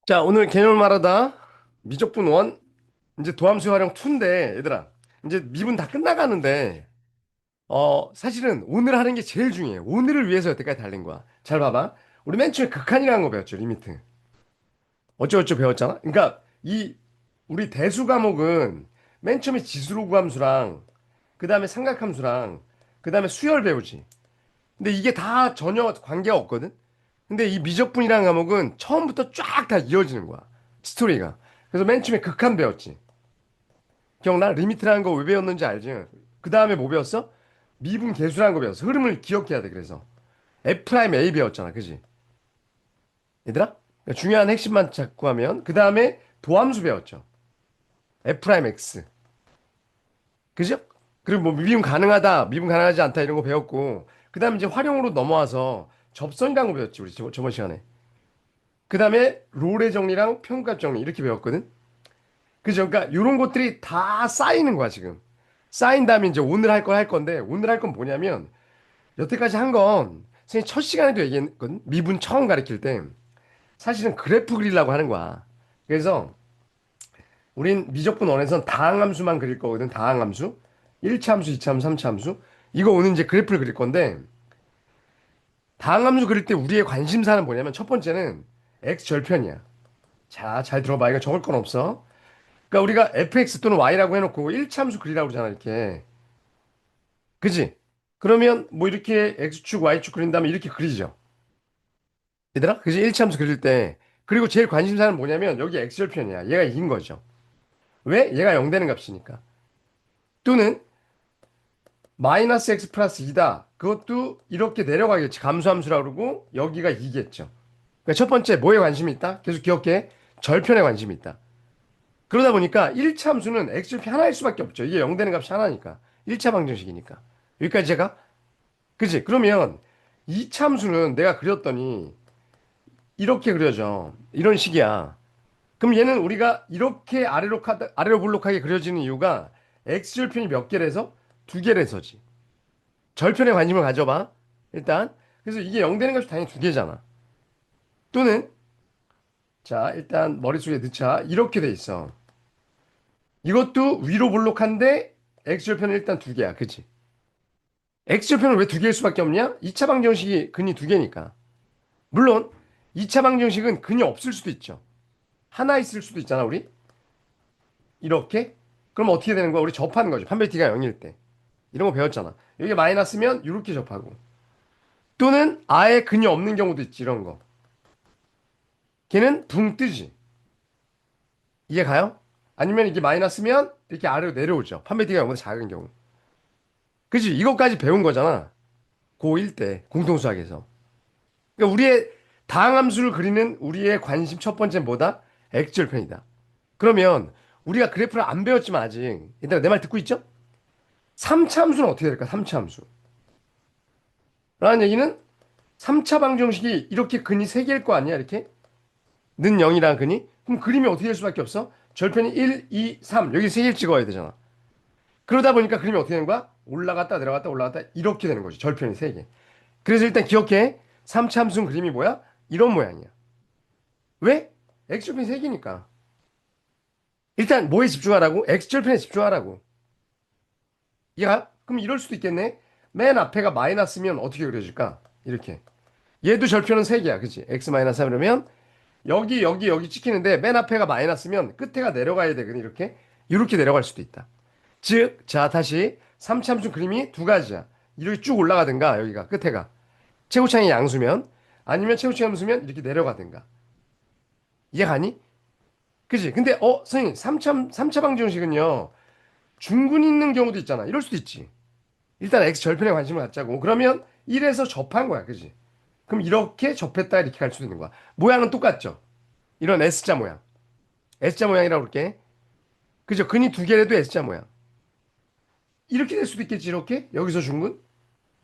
자, 오늘 개념을 말하다 미적분 1 이제 도함수 활용 2인데 얘들아 이제 미분 다 끝나가는데 사실은 오늘 하는 게 제일 중요해. 오늘을 위해서 여태까지 달린 거야. 잘 봐봐. 우리 맨 처음에 극한이라는 거 배웠죠. 리미트. 어쩌고저쩌고 배웠잖아. 그러니까 이 우리 대수 과목은 맨 처음에 지수로그 함수랑 그다음에 삼각함수랑 그다음에 수열 배우지. 근데 이게 다 전혀 관계가 없거든. 근데 이 미적분이라는 과목은 처음부터 쫙 다 이어지는 거야. 스토리가. 그래서 맨 처음에 극한 배웠지. 기억나? 리미트라는 거 왜 배웠는지 알지? 그 다음에 뭐 배웠어? 미분 계수라는 거 배웠어. 흐름을 기억해야 돼, 그래서. F'A 배웠잖아, 그지? 얘들아? 그러니까 중요한 핵심만 잡고 하면, 그 다음에 도함수 배웠죠. F'X. 그죠? 그리고 뭐 미분 가능하다, 미분 가능하지 않다 이런 거 배웠고, 그 다음에 이제 활용으로 넘어와서 접선이라는 거 배웠지, 우리 저번 시간에. 그 다음에 롤의 정리랑 평값 정리 이렇게 배웠거든? 그죠? 그러니까 이런 것들이 다 쌓이는 거야, 지금. 쌓인 다음에 이제 오늘 할 거 할 건데, 오늘 할 건 뭐냐면, 여태까지 한 건, 선생님 첫 시간에도 얘기했거든? 미분 처음 가르칠 때, 사실은 그래프 그리려고 하는 거야. 그래서, 우린 미적분 원에선 다항함수만 그릴 거거든, 다항함수. 1차 함수, 2차 함수, 3차 함수. 이거 오늘 이제 그래프를 그릴 건데, 다항함수 그릴 때 우리의 관심사는 뭐냐면, 첫 번째는 x 절편이야. 자, 잘 들어봐. 이거 적을 건 없어. 그러니까 우리가 fx 또는 y라고 해놓고 1참수 그리라고 그러잖아, 이렇게. 그지? 그러면 뭐 이렇게 x축, y축 그린 다음에 이렇게 그리죠. 얘들아? 그지? 1참수 그릴 때. 그리고 제일 관심사는 뭐냐면 여기 x절편이야. 얘가 이긴 거죠. 왜? 얘가 0 되는 값이니까. 또는 마이너스 x 플러스 2다. 그것도 이렇게 내려가겠지. 감수함수라고 그러고 여기가 2겠죠. 그러니까 첫 번째 뭐에 관심이 있다? 계속 기억해. 절편에 관심이 있다. 그러다 보니까 1차 함수는 x절편 하나일 수밖에 없죠. 이게 0 되는 값이 하나니까. 1차 방정식이니까. 여기까지 제가? 그지? 그러면 2차 함수는 내가 그렸더니 이렇게 그려져. 이런 식이야. 그럼 얘는 우리가 이렇게 아래로 볼록하게 그려지는 이유가 x절편이 몇 개래서? 두 개래서지. 절편에 관심을 가져봐. 일단. 그래서 이게 0 되는 값이 당연히 두 개잖아. 또는 자, 일단 머릿속에 넣자. 이렇게 돼 있어. 이것도 위로 볼록한데 x절편은 일단 두 개야. 그치? x절편은 왜 두 개일 수밖에 없냐? 2차 방정식이 근이 두 개니까. 물론 2차 방정식은 근이 없을 수도 있죠. 하나 있을 수도 있잖아, 우리. 이렇게. 그럼 어떻게 되는 거야? 우리 접하는 거죠. 판별 t가 0일 때. 이런 거 배웠잖아. 여기 마이너스면 이렇게 접하고. 또는 아예 근이 없는 경우도 있지, 이런 거. 걔는 붕 뜨지. 이해 가요? 아니면 이게 마이너스면 이렇게 아래로 내려오죠. 판별 t가 0보다 작은 경우. 그지? 이것까지 배운 거잖아. 고1 때 공통수학에서. 그러니까 우리의 다항함수를 그리는 우리의 관심 첫 번째는 뭐다? X절편이다. 그러면 우리가 그래프를 안 배웠지만 아직 얘들아 내 말 듣고 있죠? 3차 함수는 어떻게 될까? 3차 함수. 라는 얘기는 3차 방정식이 이렇게 근이 3개일 거 아니야? 이렇게? 는 0이라는 근이? 그럼 그림이 어떻게 될 수밖에 없어? 절편이 1, 2, 3 여기 3개를 찍어야 되잖아. 그러다 보니까 그림이 어떻게 되는 거야? 올라갔다 내려갔다 올라갔다 이렇게 되는 거지. 절편이 3개. 그래서 일단 기억해. 3차 함수는 그림이 뭐야? 이런 모양이야. 왜? X절편이 3개니까. 일단 뭐에 집중하라고? X절편에 집중하라고. 야, 그럼 이럴 수도 있겠네. 맨 앞에가 마이너스면 어떻게 그려질까? 이렇게. 얘도 절편은 3개야. 그치? X 마이너스 3 이러면 여기 찍히는데 맨 앞에가 마이너스면 끝에가 내려가야 되거든. 이렇게. 이렇게 내려갈 수도 있다. 즉, 자, 다시 3참수 그림이 두 가지야. 이렇게 쭉 올라가든가 여기가 끝에가. 최고창이 양수면 아니면 최고창이 함수면 이렇게 내려가든가. 이해가니? 그지? 근데 선생님 3차 방정식은요. 중근이 있는 경우도 있잖아. 이럴 수도 있지. 일단 x 절편에 관심을 갖자고. 그러면 1에서 접한 거야. 그지? 그럼 이렇게 접했다 이렇게 갈 수도 있는 거야. 모양은 똑같죠. 이런 S자 모양. S자 모양이라고 그럴게. 그죠? 근이 두 개라도 S자 모양. 이렇게 될 수도 있겠지. 이렇게. 여기서 중근.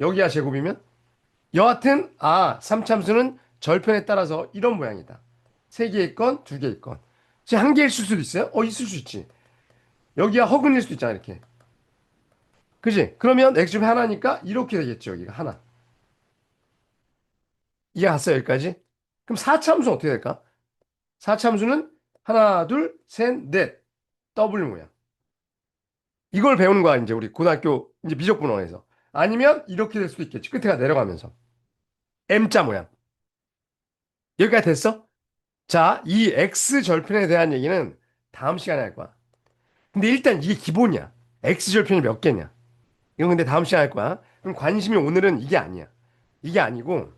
여기가 제곱이면. 여하튼 3참수는 절편에 따라서 이런 모양이다. 세 개의 건, 두 개의 건. 지금 한 개일 수도 있어요? 있을 수 있지. 여기가 허근일 수도 있잖아. 이렇게. 그지? 그러면 x제곱이 하나니까 이렇게 되겠죠. 여기가 하나. 이해 갔어요, 여기까지? 그럼 4차 함수는 어떻게 될까? 4참수는 하나, 둘, 셋, 넷. 더블 모양. 이걸 배우는 거야, 이제 우리 고등학교 이제 미적분원에서. 아니면 이렇게 될 수도 있겠지. 끝에가 내려가면서. M자 모양. 여기까지 됐어? 자, 이 X절편에 대한 얘기는 다음 시간에 할 거야. 근데 일단 이게 기본이야. X절편이 몇 개냐? 이건 근데 다음 시간에 할 거야. 그럼 관심이 오늘은 이게 아니야. 이게 아니고,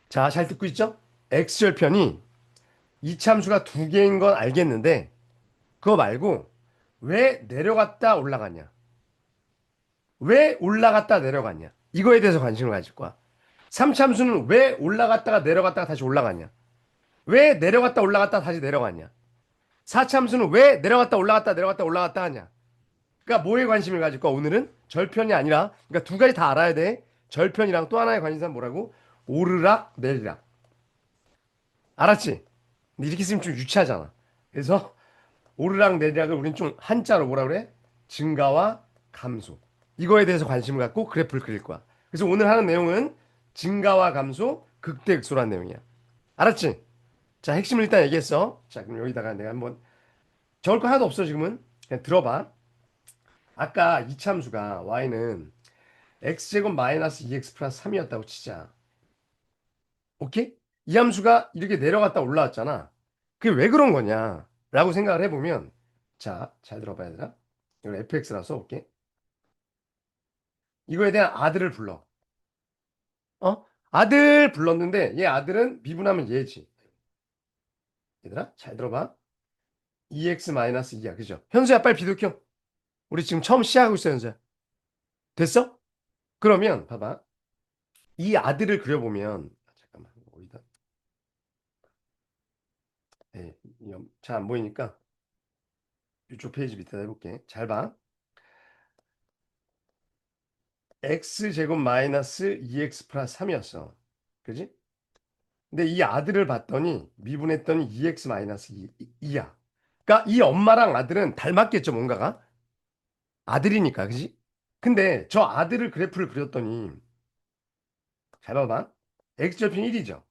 자, 잘 듣고 있죠? X절편이 이참수가 두 개인 건 알겠는데, 그거 말고, 왜 내려갔다 올라갔냐? 왜 올라갔다 내려갔냐? 이거에 대해서 관심을 가질 거야. 3참수는 왜 올라갔다가 내려갔다가 다시 올라갔냐? 왜 내려갔다 올라갔다 다시 내려갔냐? 4참수는 왜 내려갔다 올라갔다 내려갔다 올라갔다 하냐? 그러니까 뭐에 관심을 가질 거야, 오늘은? 절편이 아니라, 그러니까 두 가지 다 알아야 돼. 절편이랑 또 하나의 관심사는 뭐라고? 오르락 내리락. 알았지? 근데 이렇게 쓰면 좀 유치하잖아. 그래서 오르락 내리락을 우린 좀 한자로 뭐라 그래? 증가와 감소. 이거에 대해서 관심을 갖고 그래프를 그릴 거야. 그래서 오늘 하는 내용은 증가와 감소, 극대극소라는 내용이야. 알았지? 자, 핵심을 일단 얘기했어. 자, 그럼 여기다가 내가 한번 적을 거 하나도 없어, 지금은. 그냥 들어봐. 아까 이참수가 y는 x제곱 마이너스 2x 플러스 3이었다고 치자. 오케이? 이 함수가 이렇게 내려갔다 올라왔잖아. 그게 왜 그런 거냐? 라고 생각을 해보면, 자, 잘 들어봐야 되나? 이걸 fx라고 써볼게. 이거에 대한 아들을 불러. 어? 아들 불렀는데, 얘 아들은 미분하면 얘지. 얘들아, 잘 들어봐. 2x 마이너스 2야. 그죠? 현수야, 빨리 비둘켜. 우리 지금 처음 시작하고 있어, 현수야. 됐어? 그러면, 봐봐. 이 아들을 그려보면, 잠깐만, 어디다? 네, 잘 안 보이니까, 이쪽 페이지 밑에다 해볼게. 잘 봐. x제곱 마이너스 2x 플러스 3이었어. 그지? 근데 이 아들을 봤더니 미분했더니 2x 마이너스 2야. 그러니까 이 엄마랑 아들은 닮았겠죠, 뭔가가? 아들이니까, 그지? 근데 저 아들을 그래프를 그렸더니 잘 봐봐. x절편 1이죠.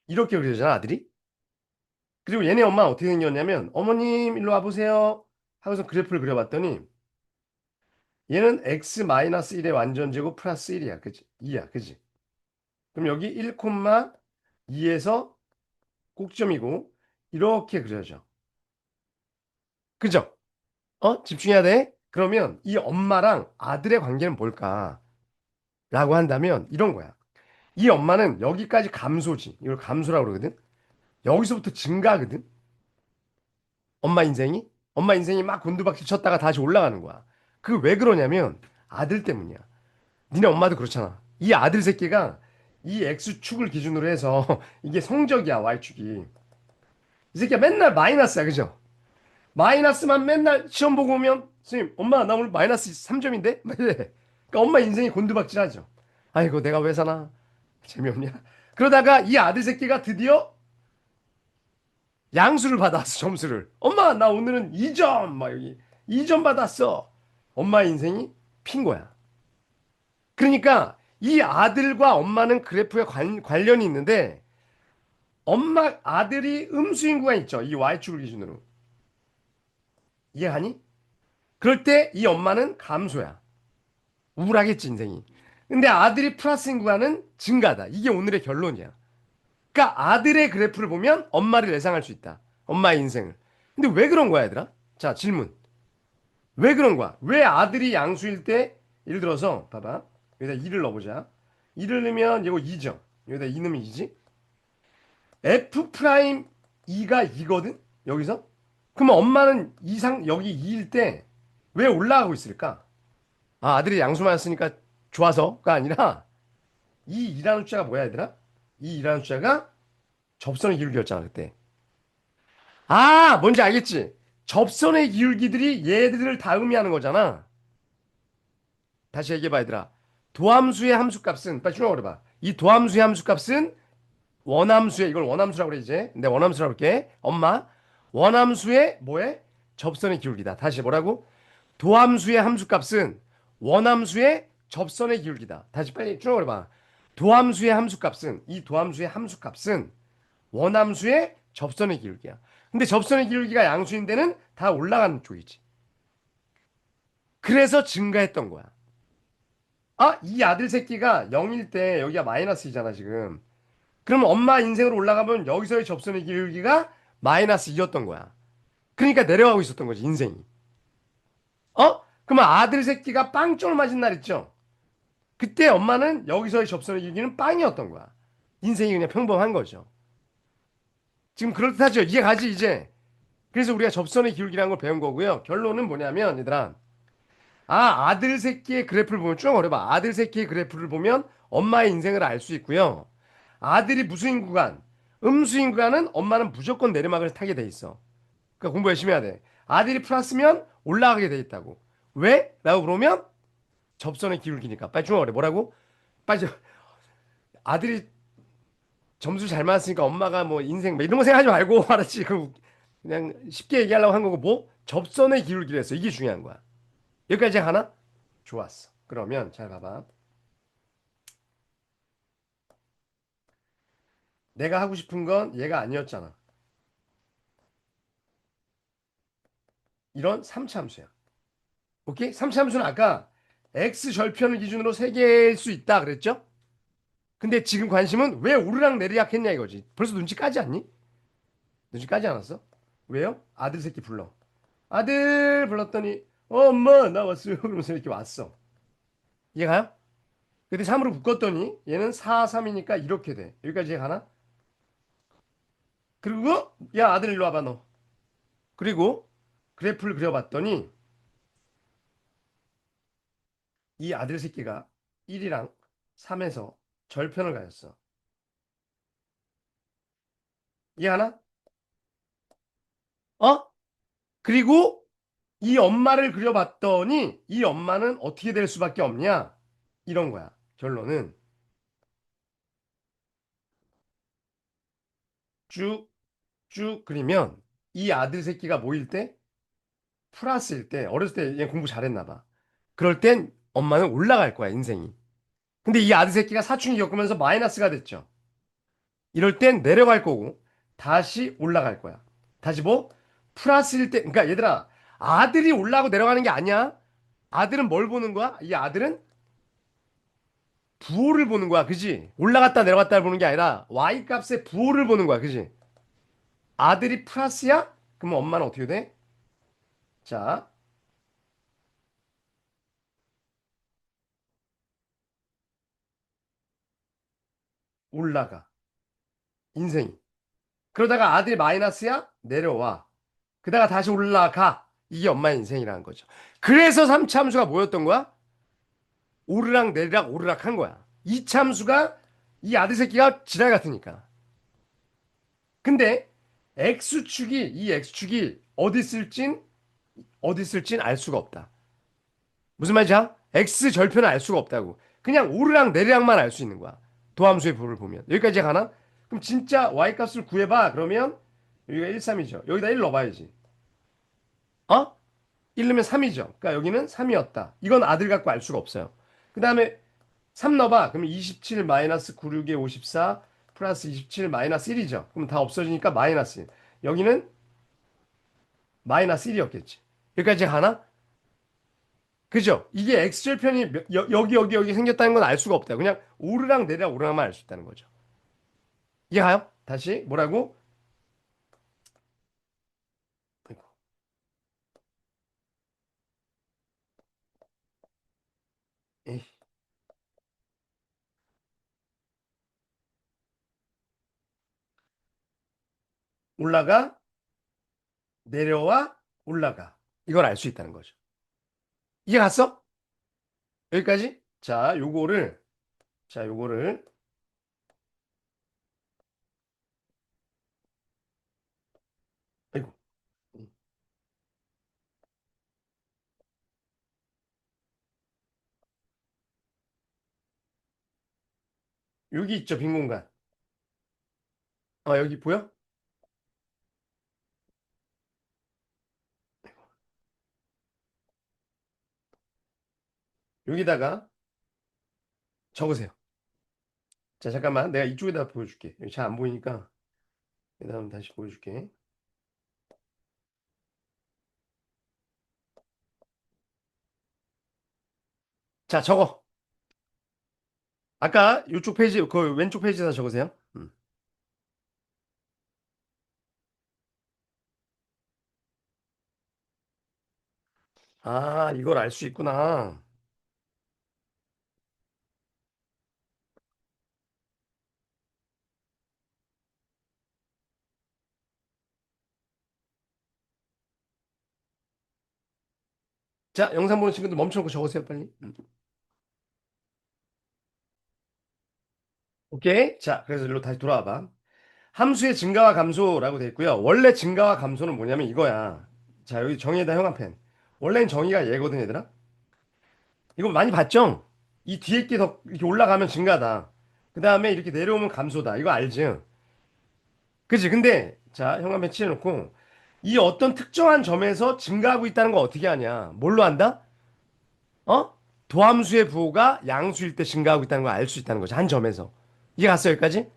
이렇게 그려잖아, 아들이. 그리고 얘네 엄마는 어떻게 생겼냐면 어머님 일로 와보세요 하고서 그래프를 그려봤더니 얘는 x 마이너스 1의 완전제곱 플러스 1이야. 그지? 2야. 그지? 그럼 여기 1,2에서 꼭점이고 이렇게 그려져. 그죠? 집중해야 돼. 그러면 이 엄마랑 아들의 관계는 뭘까? 라고 한다면 이런 거야. 이 엄마는 여기까지 감소지. 이걸 감소라고 그러거든. 여기서부터 증가거든. 엄마 인생이. 엄마 인생이 막 곤두박질 쳤다가 다시 올라가는 거야. 그 왜 그러냐면 아들 때문이야. 니네 엄마도 그렇잖아. 이 아들 새끼가 이 X축을 기준으로 해서 이게 성적이야, Y축이. 이 새끼가 맨날 마이너스야, 그죠? 마이너스만 맨날 시험 보고 오면 선생님 엄마 나 오늘 마이너스 3점인데? 막 이래. 그러니까 엄마 인생이 곤두박질하죠. 아이고 내가 왜 사나 재미없냐. 그러다가 이 아들 새끼가 드디어 양수를 받았어. 점수를 엄마 나 오늘은 2점 막 여기 2점 받았어. 엄마 인생이 핀 거야. 그러니까 이 아들과 엄마는 그래프에 관련이 있는데 엄마 아들이 음수인 구간 있죠. 이 Y축을 기준으로 이해하니? 그럴 때 이 엄마는 감소야. 우울하겠지, 인생이. 근데 아들이 플러스인 구간은 증가다. 이게 오늘의 결론이야. 그러니까 아들의 그래프를 보면 엄마를 예상할 수 있다. 엄마의 인생을. 근데 왜 그런 거야, 얘들아? 자, 질문. 왜 그런 거야? 왜 아들이 양수일 때, 예를 들어서, 봐봐. 여기다 2를 넣어보자. 2를 넣으면 이거 2죠. 여기다 2 넣으면 2지. F 프라임 2가 2거든? 여기서? 그러면 엄마는 이상, 여기 2일 때 왜 올라가고 있을까? 아, 아들이 양수 맞았으니까 좋아서가 아니라 이 2라는 숫자가 뭐야, 얘들아? 이 2라는 숫자가 접선의 기울기였잖아, 그때. 아, 뭔지 알겠지? 접선의 기울기들이 얘들을 다 의미하는 거잖아. 다시 얘기해봐, 얘들아. 도함수의 함수값은, 빨리 줄여버려봐. 이 도함수의 함수값은 원함수의, 이걸 원함수라고 그래, 이제. 내 원함수라고 할게. 엄마. 원함수의 뭐에? 접선의 기울기다. 다시 뭐라고? 도함수의 함수값은 원함수의 접선의 기울기다. 다시 빨리 줄여버려봐. 도함수의 함수값은 이 도함수의 함수값은 원함수의 접선의 기울기야. 근데 접선의 기울기가 양수인 데는 다 올라가는 쪽이지. 그래서 증가했던 거야. 아, 이 아들 새끼가 0일 때 여기가 마이너스이잖아, 지금. 그러면 엄마 인생으로 올라가면 여기서의 접선의 기울기가 마이너스 2였던 거야. 그러니까 내려가고 있었던 거지, 인생이. 어? 그러면 아들 새끼가 빵점을 맞은 날 있죠? 그때 엄마는 여기서의 접선의 기울기는 빵이었던 거야. 인생이 그냥 평범한 거죠. 지금 그럴듯하죠? 이해가지, 이제? 그래서 우리가 접선의 기울기라는 걸 배운 거고요. 결론은 뭐냐면, 얘들아. 아, 아들 새끼의 그래프를 보면 쭉 어려봐. 아들 새끼의 그래프를 보면 엄마의 인생을 알 수 있고요. 아들이 무수인 구간, 음수인 구간은 엄마는 무조건 내리막을 타게 돼 있어. 그러니까 공부 열심히 해야 돼. 아들이 플러스면 올라가게 돼 있다고. 왜? 라고 그러면 접선의 기울기니까. 빨리 중얼해. 뭐라고? 빨리 아들이 점수 잘 맞았으니까 엄마가 뭐 인생 뭐 이런 거 생각하지 말고 알았지? 그냥 쉽게 얘기하려고 한 거고 뭐 접선의 기울기랬어. 이게 중요한 거야. 여기까지 하나? 좋았어. 그러면 잘 봐봐. 내가 하고 싶은 건 얘가 아니었잖아. 이런 3차함수야. 오케이? 3차함수는 아까 x 절편을 기준으로 3개일 수 있다 그랬죠? 근데 지금 관심은 왜 오르락 내리락 했냐 이거지. 벌써 눈치 까지 않니? 눈치 까지 않았어? 왜요? 아들 새끼 불러. 아들 불렀더니 엄마 나 왔어요. 그러면서 이렇게 왔어. 이해가요? 근데 3으로 묶었더니 얘는 4, 3이니까 이렇게 돼. 여기까지 가나? 그리고 야 아들 일로 와봐 너. 그리고 그래프를 그려봤더니 이 아들 새끼가 1이랑 3에서 절편을 가졌어. 이해하나? 어? 그리고 이 엄마를 그려봤더니 이 엄마는 어떻게 될 수밖에 없냐? 이런 거야. 결론은 쭉, 쭉 그리면 이 아들 새끼가 뭐일 때? 플러스일 때, 어렸을 때 얘 공부 잘했나 봐. 그럴 땐 엄마는 올라갈 거야, 인생이. 근데 이 아들 새끼가 사춘기 겪으면서 마이너스가 됐죠. 이럴 땐 내려갈 거고 다시 올라갈 거야. 다시 뭐? 플러스일 때, 그러니까 얘들아, 아들이 올라가고 내려가는 게 아니야. 아들은 뭘 보는 거야? 이 아들은 부호를 보는 거야, 그지? 올라갔다 내려갔다 보는 게 아니라 y 값의 부호를 보는 거야, 그지? 아들이 플러스야? 그러면 엄마는 어떻게 돼? 자, 올라가. 인생이. 그러다가 아들이 마이너스야? 내려와. 그러다가 다시 올라가. 이게 엄마의 인생이라는 거죠. 그래서 3참수가 뭐였던 거야? 오르락 내리락 오르락 한 거야. 이 참수가 이 아들 새끼가 지랄 같으니까. 근데 X축이 이 X축이 어디 있을진 알 수가 없다. 무슨 말이지? X 절편을 알 수가 없다고. 그냥 오르락 내리락만 알 수 있는 거야. 도함수의 부를 보면. 여기까지 가나? 그럼 진짜 Y 값을 구해봐. 그러면 여기가 1, 3이죠. 여기다 1 넣어봐야지. 어? 1 넣으면 3이죠. 그러니까 여기는 3이었다. 이건 아들 갖고 알 수가 없어요. 그 다음에 3 넣어봐. 그러면 27 마이너스 96에 54 플러스 27 마이너스 1이죠. 그럼 다 없어지니까 마이너스 1. 여기는 마이너스 1이었겠지. 여기까지 가나? 그죠? 이게 X절편이 여기 생겼다는 건 알 수가 없다. 그냥 오르락 내리락 오르락만 알 수 있다는 거죠. 이해가요? 다시 뭐라고? 아이고. 에이, 올라가, 내려와, 올라가. 이걸 알 수 있다는 거죠. 이해 갔어? 여기까지? 자, 요거를, 아이고, 여기 있죠, 빈 공간. 여기 보여? 여기다가 적으세요. 자, 잠깐만. 내가 이쪽에다 보여줄게. 여기 잘 안 보이니까. 그다음 다시 보여줄게. 자, 적어. 아까 이쪽 페이지, 그 왼쪽 페이지에다 적으세요. 아, 이걸 알 수 있구나. 자, 영상 보는 친구들 멈춰놓고 적으세요, 빨리. 오케이. 자, 그래서 일로 다시 돌아와 봐. 함수의 증가와 감소라고 돼 있고요. 원래 증가와 감소는 뭐냐면 이거야. 자, 여기 정의에다 형광펜. 원래는 정의가 얘거든, 얘들아. 이거 많이 봤죠? 이 뒤에 게 더 이렇게 올라가면 증가다. 그 다음에 이렇게 내려오면 감소다. 이거 알지? 그치? 근데, 자, 형광펜 칠해놓고, 이 어떤 특정한 점에서 증가하고 있다는 거 어떻게 하냐? 뭘로 안다? 어? 도함수의 부호가 양수일 때 증가하고 있다는 걸 알 수 있다는 거지. 한 점에서. 이게 갔어, 여기까지?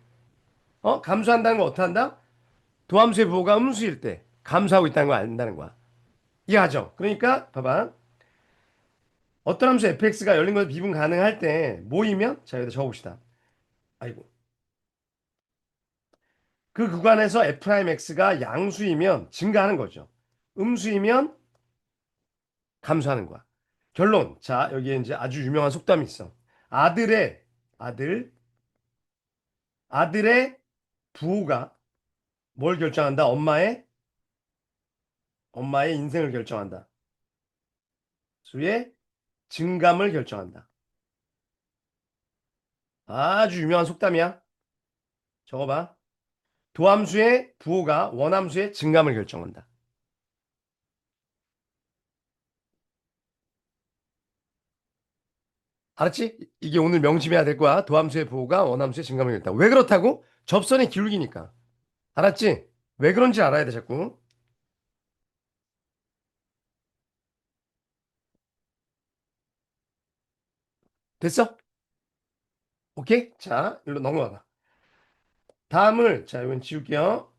감소한다는 거 어떻게 한다? 도함수의 부호가 음수일 때 감소하고 있다는 걸 안다는 거야. 이해하죠? 그러니까, 봐봐. 어떤 함수 fx가 열린 것에 미분 가능할 때 모이면, 자, 여기다 적어봅시다. 아이고. 그 구간에서 f'x가 양수이면 증가하는 거죠. 음수이면 감소하는 거야. 결론. 자, 여기에 이제 아주 유명한 속담이 있어. 아들의, 아들, 아들의 부호가 뭘 결정한다? 엄마의 인생을 결정한다. 수의 증감을 결정한다. 아주 유명한 속담이야. 적어봐. 도함수의 부호가 원함수의 증감을 결정한다. 알았지? 이게 오늘 명심해야 될 거야. 도함수의 부호가 원함수의 증감을 결정한다. 왜 그렇다고? 접선의 기울기니까. 알았지? 왜 그런지 알아야 돼, 자꾸. 됐어? 오케이? 자, 일로 넘어가봐. 다음을, 자, 이건 지울게요.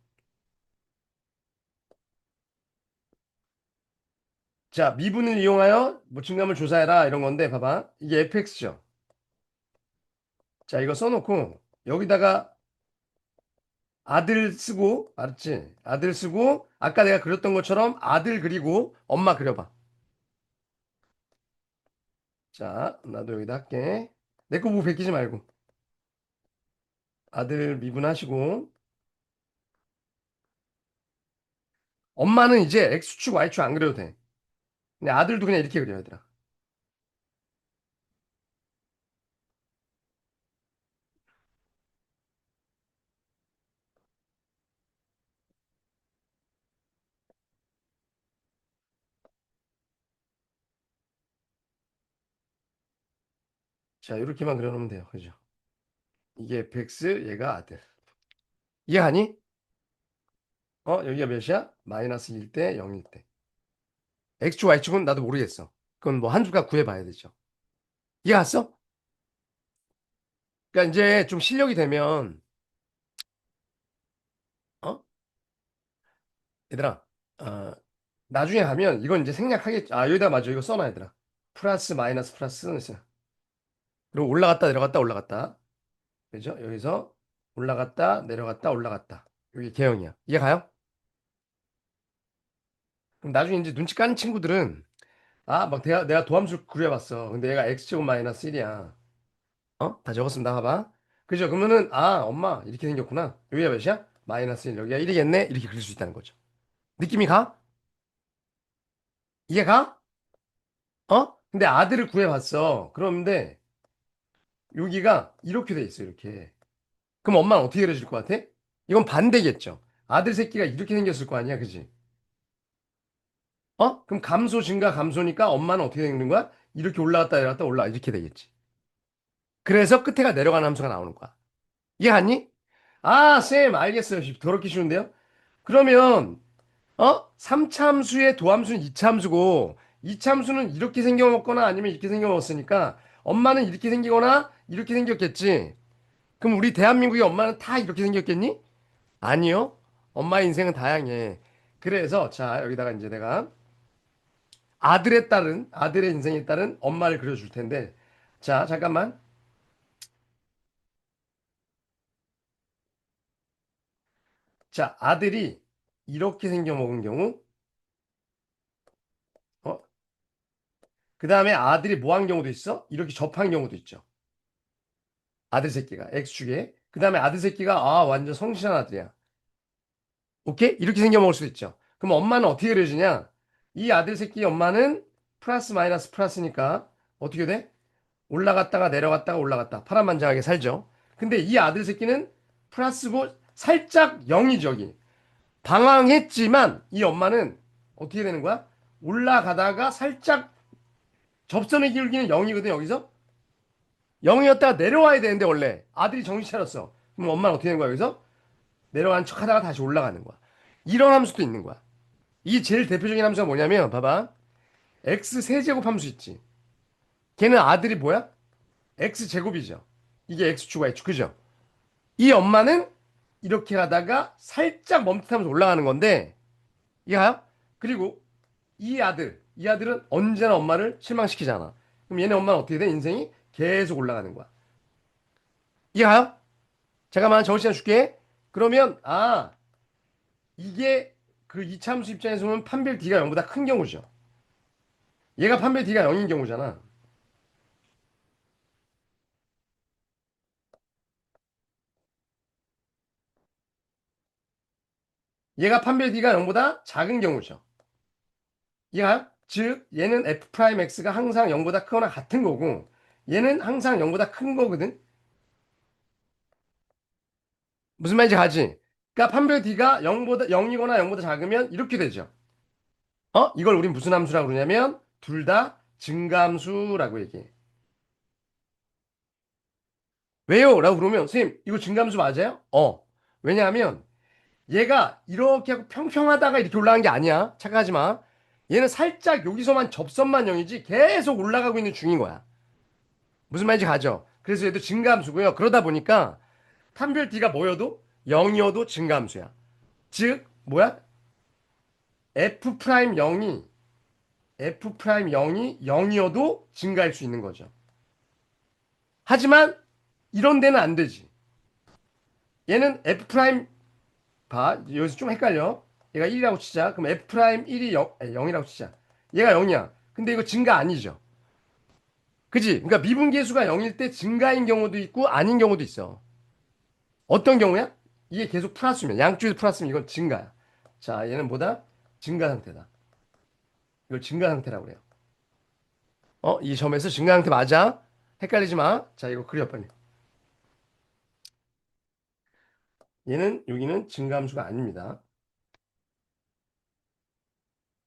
자, 미분을 이용하여 뭐 증감을 조사해라. 이런 건데, 봐봐. 이게 fx죠. 자, 이거 써놓고, 여기다가 아들 쓰고, 알았지? 아들 쓰고, 아까 내가 그렸던 것처럼 아들 그리고 엄마 그려봐. 자, 나도 여기다 할게. 내 거 보고 베끼지 말고. 아들 미분하시고, 엄마는 이제 X축, Y축 안 그려도 돼. 근데 아들도 그냥 이렇게 그려, 얘들아. 자, 이렇게만 그려놓으면 돼요. 그죠? 이게 fx, 얘가 아들. 이해하니? 여기가 몇이야? 마이너스 1 대 0일 때. X축, Y축은 나도 모르겠어. 그건 뭐 한 주가 구해봐야 되죠. 이해갔어? 그러니까 이제 좀 실력이 되면, 어? 얘들아, 어, 나중에 가면 이건 이제 생략하겠지. 아, 여기다 맞아. 이거 써놔, 얘들아. 플러스, 마이너스, 플러스. 그리고 올라갔다, 내려갔다, 올라갔다. 그죠? 여기서 올라갔다, 내려갔다, 올라갔다. 여기 개형이야. 이해 가요? 그럼 나중에 이제 눈치 까는 친구들은, 아, 막 내가 도함수 그려봤어. 근데 얘가 x제곱 마이너스 1이야. 다 적었습니다. 봐봐. 그죠? 그러면은, 아, 엄마, 이렇게 생겼구나. 여기가 몇이야? 마이너스 1. 여기가 1이겠네? 이렇게 그릴 수 있다는 거죠. 느낌이 가? 이해 가? 근데 아들을 구해봤어. 그런데 여기가 이렇게 돼 있어, 이렇게. 그럼 엄마는 어떻게 그려줄 것 같아? 이건 반대겠죠. 아들 새끼가 이렇게 생겼을 거 아니야, 그지? 그럼 감소, 증가, 감소니까 엄마는 어떻게 되는 거야? 이렇게 올라갔다 내려갔다 이렇게 되겠지. 그래서 끝에가 내려가는 함수가 나오는 거야. 이해갔니? 아, 쌤, 알겠어요. 더럽게 쉬운데요? 그러면, 3차 함수의 도함수는 2차 함수고, 2차 함수는 이렇게 생겨먹거나 아니면 이렇게 생겨먹었으니까, 엄마는 이렇게 생기거나 이렇게 생겼겠지. 그럼 우리 대한민국의 엄마는 다 이렇게 생겼겠니? 아니요. 엄마의 인생은 다양해. 그래서 자, 여기다가 이제 내가 아들의 인생에 따른 엄마를 그려줄 텐데 자, 잠깐만. 자, 아들이 이렇게 생겨 먹은 경우 어? 그 다음에 아들이 뭐 한 경우도 있어? 이렇게 접한 경우도 있죠. 아들 새끼가 X축에. 그 다음에 아들 새끼가 완전 성실한 아들이야. 오케이? 이렇게 생겨 먹을 수도 있죠. 그럼 엄마는 어떻게 그려지냐? 이 아들 새끼 엄마는 플러스 마이너스 플러스니까 어떻게 돼? 올라갔다가 내려갔다가 올라갔다. 파란만장하게 살죠. 근데 이 아들 새끼는 플러스고 살짝 0이죠, 여기. 방황했지만 이 엄마는 어떻게 되는 거야? 올라가다가 살짝 접선의 기울기는 0이거든, 여기서. 0이었다가 내려와야 되는데 원래 아들이 정신 차렸어. 그럼 엄마는 어떻게 되는 거야, 여기서? 내려간 척 하다가 다시 올라가는 거야. 이런 함수도 있는 거야. 이게 제일 대표적인 함수가 뭐냐면 봐봐. x 세제곱 함수 있지. 걔는 아들이 뭐야? x 제곱이죠. 이게 x축과 y축 그죠? 이 엄마는 이렇게 가다가 살짝 멈칫하면서 올라가는 건데 이해가요? 그리고 이 아들은 언제나 엄마를 실망시키잖아. 그럼 얘네 엄마는 어떻게 돼? 인생이 계속 올라가는 거야. 이해가요? 잠깐만 정시간 줄게. 그러면 이게 그 이차함수 입장에서 보면 판별 D가 0보다 큰 경우죠. 얘가 판별 D가 0인 경우잖아. 얘가 판별 D가 0보다 작은 경우죠. 이해가요? 즉 얘는 F'X가 항상 0보다 크거나 같은 거고 얘는 항상 0보다 큰 거거든. 무슨 말인지 가지? 그러니까 판별 D가 0보다 0이거나 0보다 작으면 이렇게 되죠. 이걸 우린 무슨 함수라고 그러냐면 둘 다 증가함수라고 얘기해. 왜요? 라고 그러면 선생님 이거 증가함수 맞아요? 왜냐하면 얘가 이렇게 하고 평평하다가 이렇게 올라간 게 아니야. 착각하지 마. 얘는 살짝 여기서만 접선만 0이지 계속 올라가고 있는 중인 거야. 무슨 말인지 가죠? 그래서 얘도 증가함수고요. 그러다 보니까 판별 D가 뭐여도 0이어도 증가함수야. 즉 뭐야? F 프라임 0이 F 프라임 0이 0이어도 증가할 수 있는 거죠. 하지만 이런 데는 안 되지. 얘는 F 프라임 봐. 여기서 좀 헷갈려. 얘가 1이라고 치자. 그럼 F 프라임 1이 0이라고 치자. 얘가 0이야. 근데 이거 증가 아니죠. 그지? 그러니까 미분계수가 0일 때 증가인 경우도 있고 아닌 경우도 있어. 어떤 경우야? 이게 계속 플러스면 양쪽에서 플러스면 이건 증가야. 자, 얘는 뭐다? 증가 상태다. 이걸 증가 상태라고 그래요. 이 점에서 증가 상태 맞아? 헷갈리지 마. 자, 이거 그려 빨리. 얘는 여기는 증가함수가 아닙니다.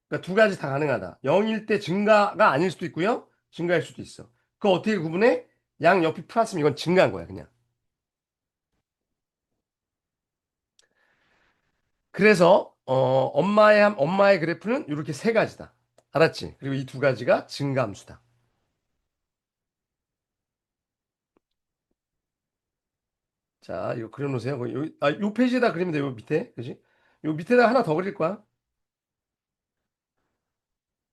그러니까 두 가지 다 가능하다. 0일 때 증가가 아닐 수도 있고요. 증가일 수도 있어. 그거 어떻게 구분해? 양 옆이 플러스면 이건 증가한 거야, 그냥. 그래서 엄마의 그래프는 이렇게 세 가지다. 알았지? 그리고 이 두 가지가 증가함수다. 자, 이거 그려놓으세요. 요 페이지에다 그리면 돼, 요 밑에. 그지? 요 밑에다 하나 더 그릴 거야.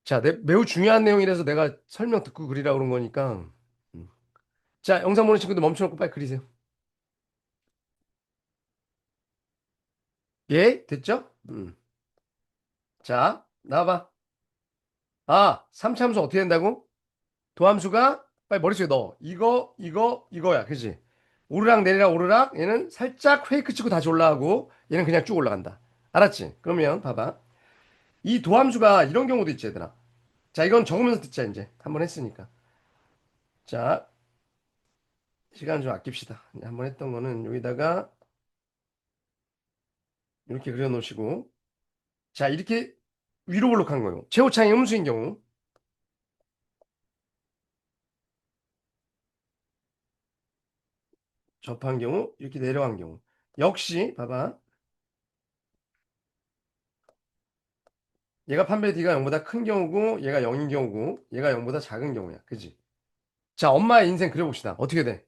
자, 매우 중요한 내용이라서 내가 설명 듣고 그리라고 그런 거니까. 음. 자, 영상 보는 친구들 멈춰놓고 빨리 그리세요. 예? 됐죠? 자, 나와봐. 삼차함수 어떻게 된다고? 도함수가 빨리 머릿속에 넣어. 이거야. 그지? 오르락 내리락 오르락. 얘는 살짝 페이크 치고 다시 올라가고 얘는 그냥 쭉 올라간다. 알았지? 그러면 봐봐. 이 도함수가 이런 경우도 있지, 얘들아. 자, 이건 적으면서 듣자, 이제. 한번 했으니까. 자, 시간 좀 아낍시다. 한번 했던 거는 여기다가 이렇게 그려놓으시고. 자, 이렇게 위로 볼록한 거요. 최고차이 음수인 경우. 접한 경우, 이렇게 내려간 경우. 역시, 봐봐. 얘가 판별 D가 0보다 큰 경우고, 얘가 0인 경우고, 얘가 0보다 작은 경우야. 그지? 자, 엄마의 인생 그려봅시다. 어떻게 돼?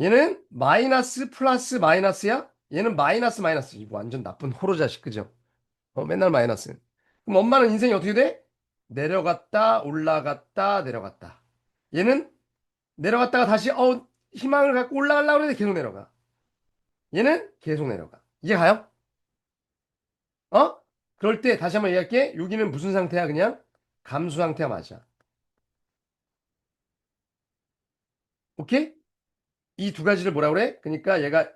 얘는 마이너스 플러스 마이너스야? 얘는 마이너스 마이너스. 이거 완전 나쁜 호로 자식, 그죠? 맨날 마이너스. 그럼 엄마는 인생이 어떻게 돼? 내려갔다, 올라갔다, 내려갔다. 얘는 내려갔다가 다시, 희망을 갖고 올라가려고 그러는데 계속 내려가. 얘는 계속 내려가. 이게 가요? 어? 그럴 때 다시 한번 얘기할게. 여기는 무슨 상태야, 그냥? 감수 상태가 맞아. 오케이? 이 두 가지를 뭐라 그래? 그러니까 얘가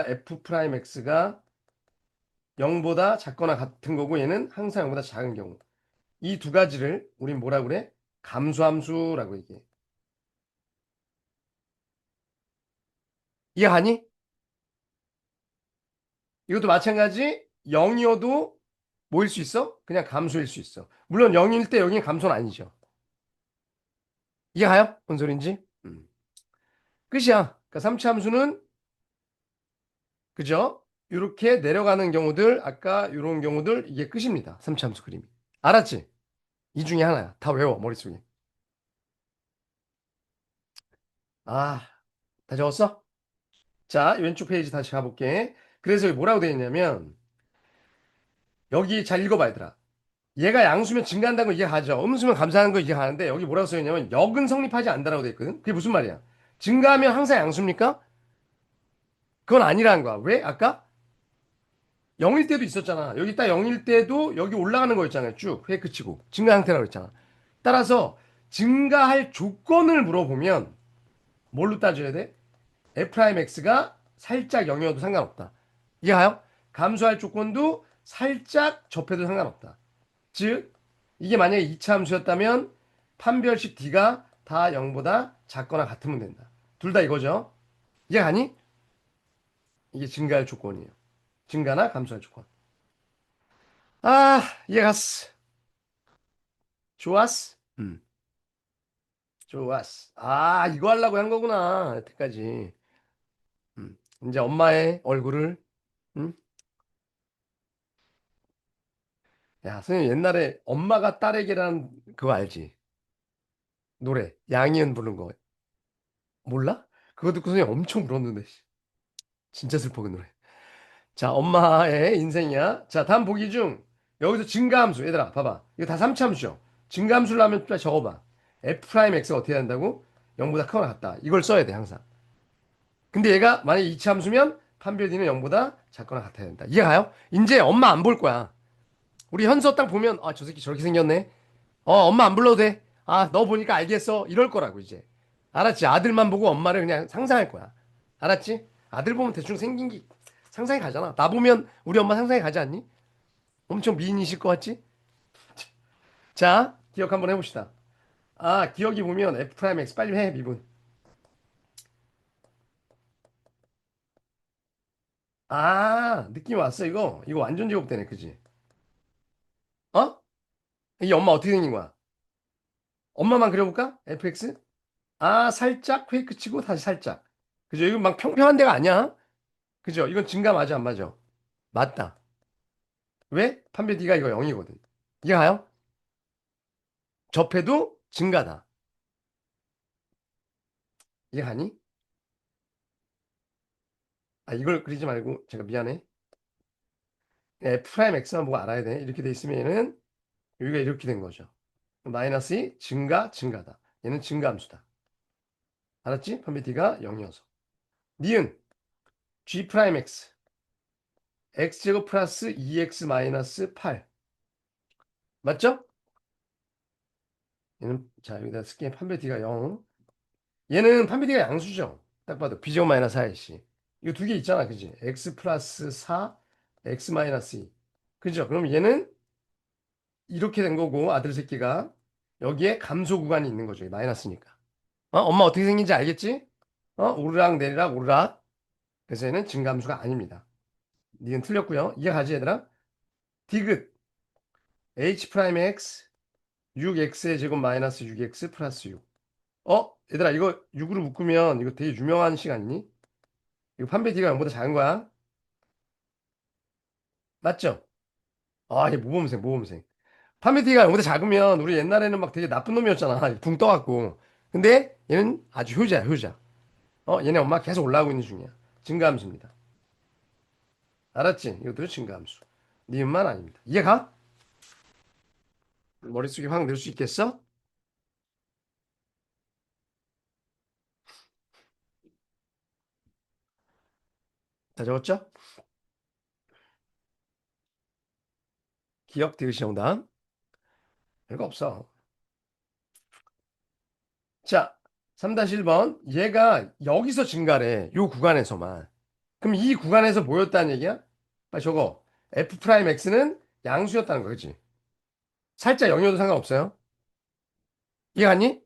f 프라임 x가 0보다 작거나 같은 거고 얘는 항상 0보다 작은 경우. 이 두 가지를 우린 뭐라 그래? 감수함수라고 얘기해. 이해하니? 이것도 마찬가지 0이어도 뭐일 수 있어? 그냥 감수일 수 있어. 물론 0일 때 여기는 감수는 아니죠. 이해가요? 뭔 소린지? 끝이야. 그러니까 삼차함수는 그죠? 이렇게 내려가는 경우들, 아까 이런 경우들 이게 끝입니다. 삼차함수 그림이. 알았지? 이 중에 하나야. 다 외워 머릿속에. 아, 다 적었어? 자, 왼쪽 페이지 다시 가볼게. 그래서 여기 뭐라고 되어 있냐면 여기 잘 읽어봐 얘들아. 얘가 양수면 증가한다는 거 이해가죠. 음수면 감소하는 거 이해가는데 여기 뭐라고 써있냐면 역은 성립하지 않는다라고 되어 있거든. 그게 무슨 말이야? 증가하면 항상 양수입니까? 그건 아니라는 거야. 왜? 아까 0일 때도 있었잖아. 여기 딱 0일 때도 여기 올라가는 거였잖아요. 쭉 회 그치고 증가 상태라고 했잖아. 따라서 증가할 조건을 물어보면 뭘로 따져야 돼? F'X가 살짝 0이어도 상관없다. 이해가요? 감소할 조건도 살짝 접해도 상관없다. 즉 이게 만약에 2차 함수였다면 판별식 D가 다 0보다 작거나 같으면 된다. 둘 다 이거죠. 이해가니? 이게 증가할 조건이에요. 증가나 감소할 조건. 아, 이해갔어. 좋았어? 좋았어. 아, 이거 하려고 한 거구나. 여태까지. 이제 엄마의 얼굴을, 음? 야, 선생님 옛날에 엄마가 딸에게란 그거 알지? 노래. 양희은 부른 거. 몰라? 그거 듣고 선생님 엄청 울었는데. 씨. 진짜 슬퍼, 그 노래. 자, 엄마의 인생이야. 자, 다음 보기 중 여기서 증가함수. 얘들아, 봐봐. 이거 다 삼차함수죠. 증가함수를 하면 빨리 적어봐. F'X가 어떻게 된다고? 0보다 크거나 같다. 이걸 써야 돼, 항상. 근데 얘가 만약에 이차함수면 판별 D는 0보다 작거나 같아야 된다. 이해가요? 이제 엄마 안 볼 거야. 우리 현서 딱 보면, 아, 저 새끼 저렇게 생겼네. 엄마 안 불러도 돼. 아, 너 보니까 알겠어. 이럴 거라고, 이제. 알았지? 아들만 보고 엄마를 그냥 상상할 거야. 알았지? 아들 보면 대충 생긴 게 상상이 가잖아. 나 보면 우리 엄마 상상이 가지 않니? 엄청 미인이실 것 같지? 자, 기억 한번 해봅시다. 아, 기억이 보면 F'X 빨리 해, 미분. 아, 느낌 왔어, 이거. 이거 완전 제곱되네, 그지? 어? 이게 엄마 어떻게 생긴 거야? 엄마만 그려볼까? FX? 아, 살짝 페이크 치고 다시 살짝. 그죠? 이건 막 평평한 데가 아니야. 그죠? 이건 증가 맞아, 안 맞아? 맞다. 왜? 판별 D가 이거 0이거든. 이게 가요? 접해도 증가다. 이게 가니? 아, 이걸 그리지 말고, 제가 미안해. F 프라임 X만 보고 알아야 돼. 이렇게 돼 있으면은, 여기가 이렇게 된 거죠. 마이너스 2, 증가다. 얘는 증가함수다. 알았지? 판별 D가 0이어서. 니은, G 프라임 X. X제곱 플러스 2X 마이너스 8. 맞죠? 얘는, 자, 여기다 쓸게. 판별 D가 0. 얘는 판별 D가 양수죠. 딱 봐도 B제곱 마이너스 4AC. 이거 두 개 있잖아. 그지? X 플러스 4, X 마이너스 2. 그죠? 그럼 얘는 이렇게 된 거고, 아들 새끼가. 여기에 감소 구간이 있는 거죠. 마이너스니까. 엄마 어떻게 생긴지 알겠지? 오르락 내리락 오르락. 그래서 얘는 증감수가 아닙니다. 니은 틀렸고요. 이해가지 얘들아? 디귿 H 프라임 X 6X의 제곱 마이너스 6X 플러스 6. 얘들아 이거 6으로 묶으면 이거 되게 유명한 시간이니? 이거 판별 D가 0보다 작은 거야. 맞죠? 아, 얘 모범생, 모범생. 판별 D가 0보다 작으면 우리 옛날에는 막 되게 나쁜 놈이었잖아. 붕 떠갖고. 근데 얘는 아주 효자야, 효자. 얘네 엄마 계속 올라가고 있는 중이야. 증가함수입니다. 알았지? 이것들은 증가함수. 니은만 아닙니다. 이해가? 머릿속에 확 넣을 수 있겠어? 다 적었죠? 기억 디귿이 정답. 별거 없어. 자, 3-1번. 얘가 여기서 증가래. 요 구간에서만. 그럼 이 구간에서 뭐였다는 얘기야? 빨리 적어. f 프라임 x는 양수였다는 거, 그치? 살짝 0이어도 상관없어요. 이해갔니?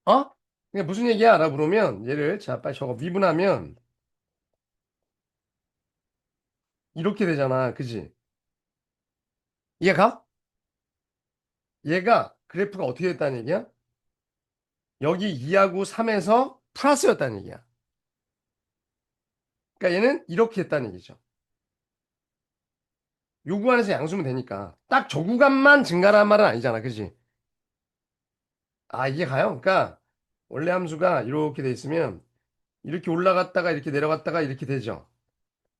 어? 그게 무슨 얘기야? 알아 물으면 얘를 자, 빨리 적어. 미분하면 이렇게 되잖아. 그지? 이해가? 얘가 그래프가 어떻게 됐다는 얘기야? 여기 2하고 3에서 플러스였다는 얘기야. 그러니까 얘는 이렇게 했다는 얘기죠. 요 구간에서 양수면 되니까. 딱 저 구간만 증가라는 말은 아니잖아. 그지? 아, 이게 가요? 그러니까 원래 함수가 이렇게 돼 있으면 이렇게 올라갔다가 이렇게 내려갔다가 이렇게 되죠.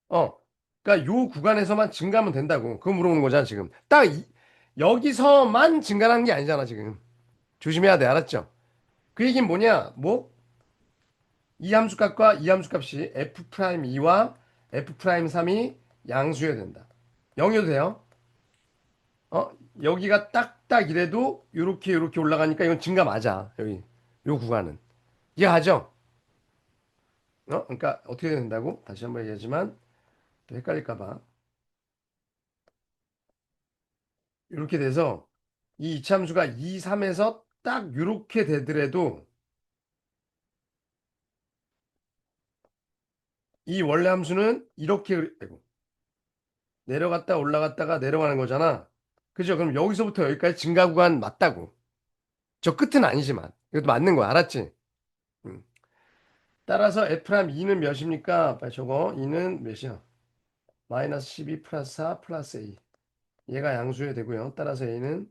어. 그러니까 요 구간에서만 증가하면 된다고. 그거 물어보는 거잖아, 지금. 여기서만 증가하는 게 아니잖아, 지금. 조심해야 돼. 알았죠? 그 얘기는 뭐냐? 뭐? 이 함수값과 이 함수값이 f'2와 f'3이 양수여야 된다. 0이어도 돼요. 어? 여기가 딱딱 이래도 요렇게 올라가니까 이건 증가 맞아. 여기. 요 구간은. 이해하죠? 그러니까 어떻게 된다고? 다시 한번 얘기하지만 또 헷갈릴까 봐. 이렇게 돼서 이 이차함수가 2, 3에서 딱 이렇게 되더라도 이 원래 함수는 이렇게 아이고, 내려갔다 올라갔다가 내려가는 거잖아. 그죠? 그럼 여기서부터 여기까지 증가 구간 맞다고. 저 끝은 아니지만 이것도 맞는 거야. 알았지? 음. 따라서 F'2는 몇입니까? 빨리 적어. 2는 몇이야? 마이너스 12 플러스 4 플러스 A. 얘가 양수여야 되고요. 따라서 A는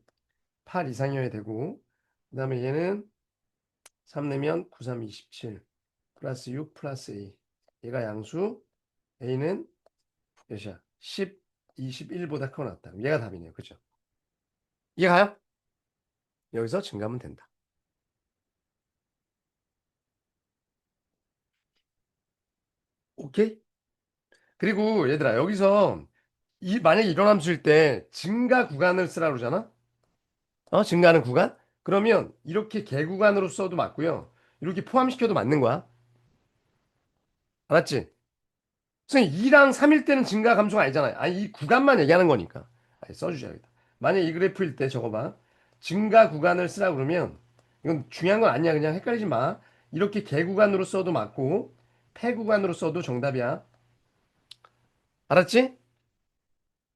8 이상이어야 되고 그 다음에 얘는 3 내면 9, 3, 27 플러스 6 플러스 A. 얘가 양수 A는 몇이야? 10, 21보다 크거나 같다. 얘가 답이네요. 그죠? 이해가요? 여기서 증가하면 된다. 오케이? 그리고 얘들아 여기서 만약에 이런 함수일 때 증가 구간을 쓰라 그러잖아? 증가하는 구간? 그러면 이렇게 개구간으로 써도 맞고요. 이렇게 포함시켜도 맞는 거야. 알았지? 선생님 2랑 3일 때는 증가 감소가 아니잖아요. 아니 이 구간만 얘기하는 거니까. 아니, 써주셔야겠다. 만약에 이 그래프일 때 적어봐. 증가 구간을 쓰라 그러면 이건 중요한 건 아니야. 그냥 헷갈리지 마. 이렇게 개구간으로 써도 맞고 폐구간으로 써도 정답이야. 알았지?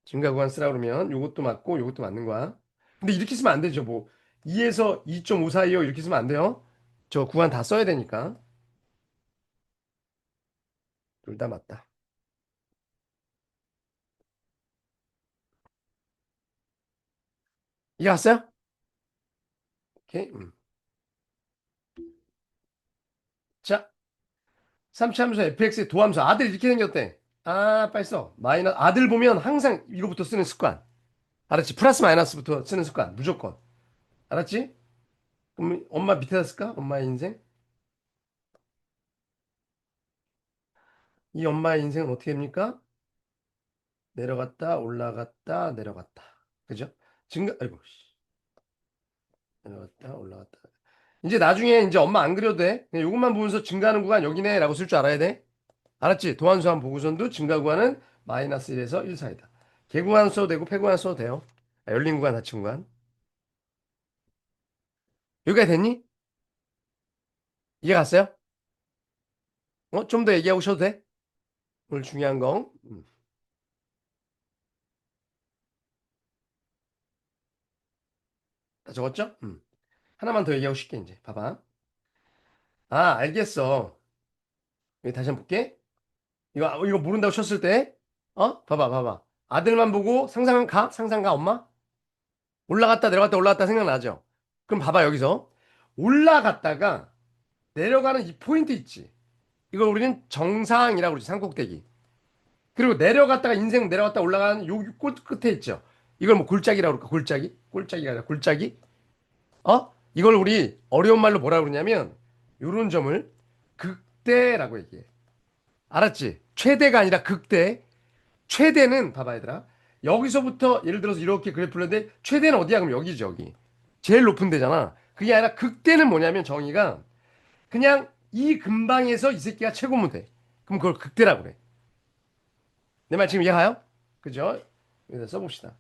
증가 구간 쓰라 그러면 요것도 맞고 요것도 맞는 거야. 근데 이렇게 쓰면 안 되죠. 뭐 2에서 2.5 사이요 이렇게 쓰면 안 돼요. 저 구간 다 써야 되니까. 둘 다 맞다. 이해 갔어요? 오케이. 자, 삼치함수 fx의 도함수 아들 이렇게 생겼대. 아, 빨리 써. 아들 보면 항상 이거부터 쓰는 습관. 알았지? 플러스 마이너스부터 쓰는 습관. 무조건. 알았지? 그럼 엄마 밑에다 쓸까? 엄마의 인생? 이 엄마의 인생은 어떻게 됩니까? 내려갔다, 올라갔다, 내려갔다. 그죠? 아이고, 씨. 내려갔다, 올라갔다. 이제 나중에 이제 엄마 안 그려도 돼. 그냥 이것만 보면서 증가하는 구간 여기네 라고 쓸 줄 알아야 돼. 알았지? 도함수한 보고선도 증가 구간은 마이너스 1에서 1 사이다. 개구간 써도 되고 폐구간 써도 돼요. 열린 구간, 닫힌 구간. 여기가 됐니? 이해 갔어요? 좀 더 얘기하고 쉬어도 돼? 오늘 중요한 거. 다 적었죠? 하나만 더 얘기하고 쉽게 이제. 봐봐. 아, 알겠어. 여기 다시 한번 볼게. 이거 모른다고 쳤을 때, 봐봐. 아들만 보고 상상 가, 엄마? 올라갔다 내려갔다 올라갔다 생각나죠? 그럼 봐봐, 여기서. 올라갔다가 내려가는 이 포인트 있지. 이걸 우리는 정상이라고 그러지, 산꼭대기. 그리고 내려갔다가 인생 내려갔다 올라가는 요 끝에 있죠. 이걸 뭐 골짜기라고 그럴까? 골짜기? 골짜기가 아니라 골짜기? 이걸 우리 어려운 말로 뭐라고 그러냐면 요런 점을 극대라고 얘기해. 알았지? 최대가 아니라 극대. 최대는 봐봐 얘들아. 여기서부터 예를 들어서 이렇게 그래프를 했는데 최대는 어디야? 그럼 여기지 여기. 제일 높은 데잖아. 그게 아니라 극대는 뭐냐면 정의가 그냥 이 근방에서 이 새끼가 최고면 돼. 그럼 그걸 극대라고 그래. 내 말 지금 이해가요? 그죠? 여기다 써봅시다.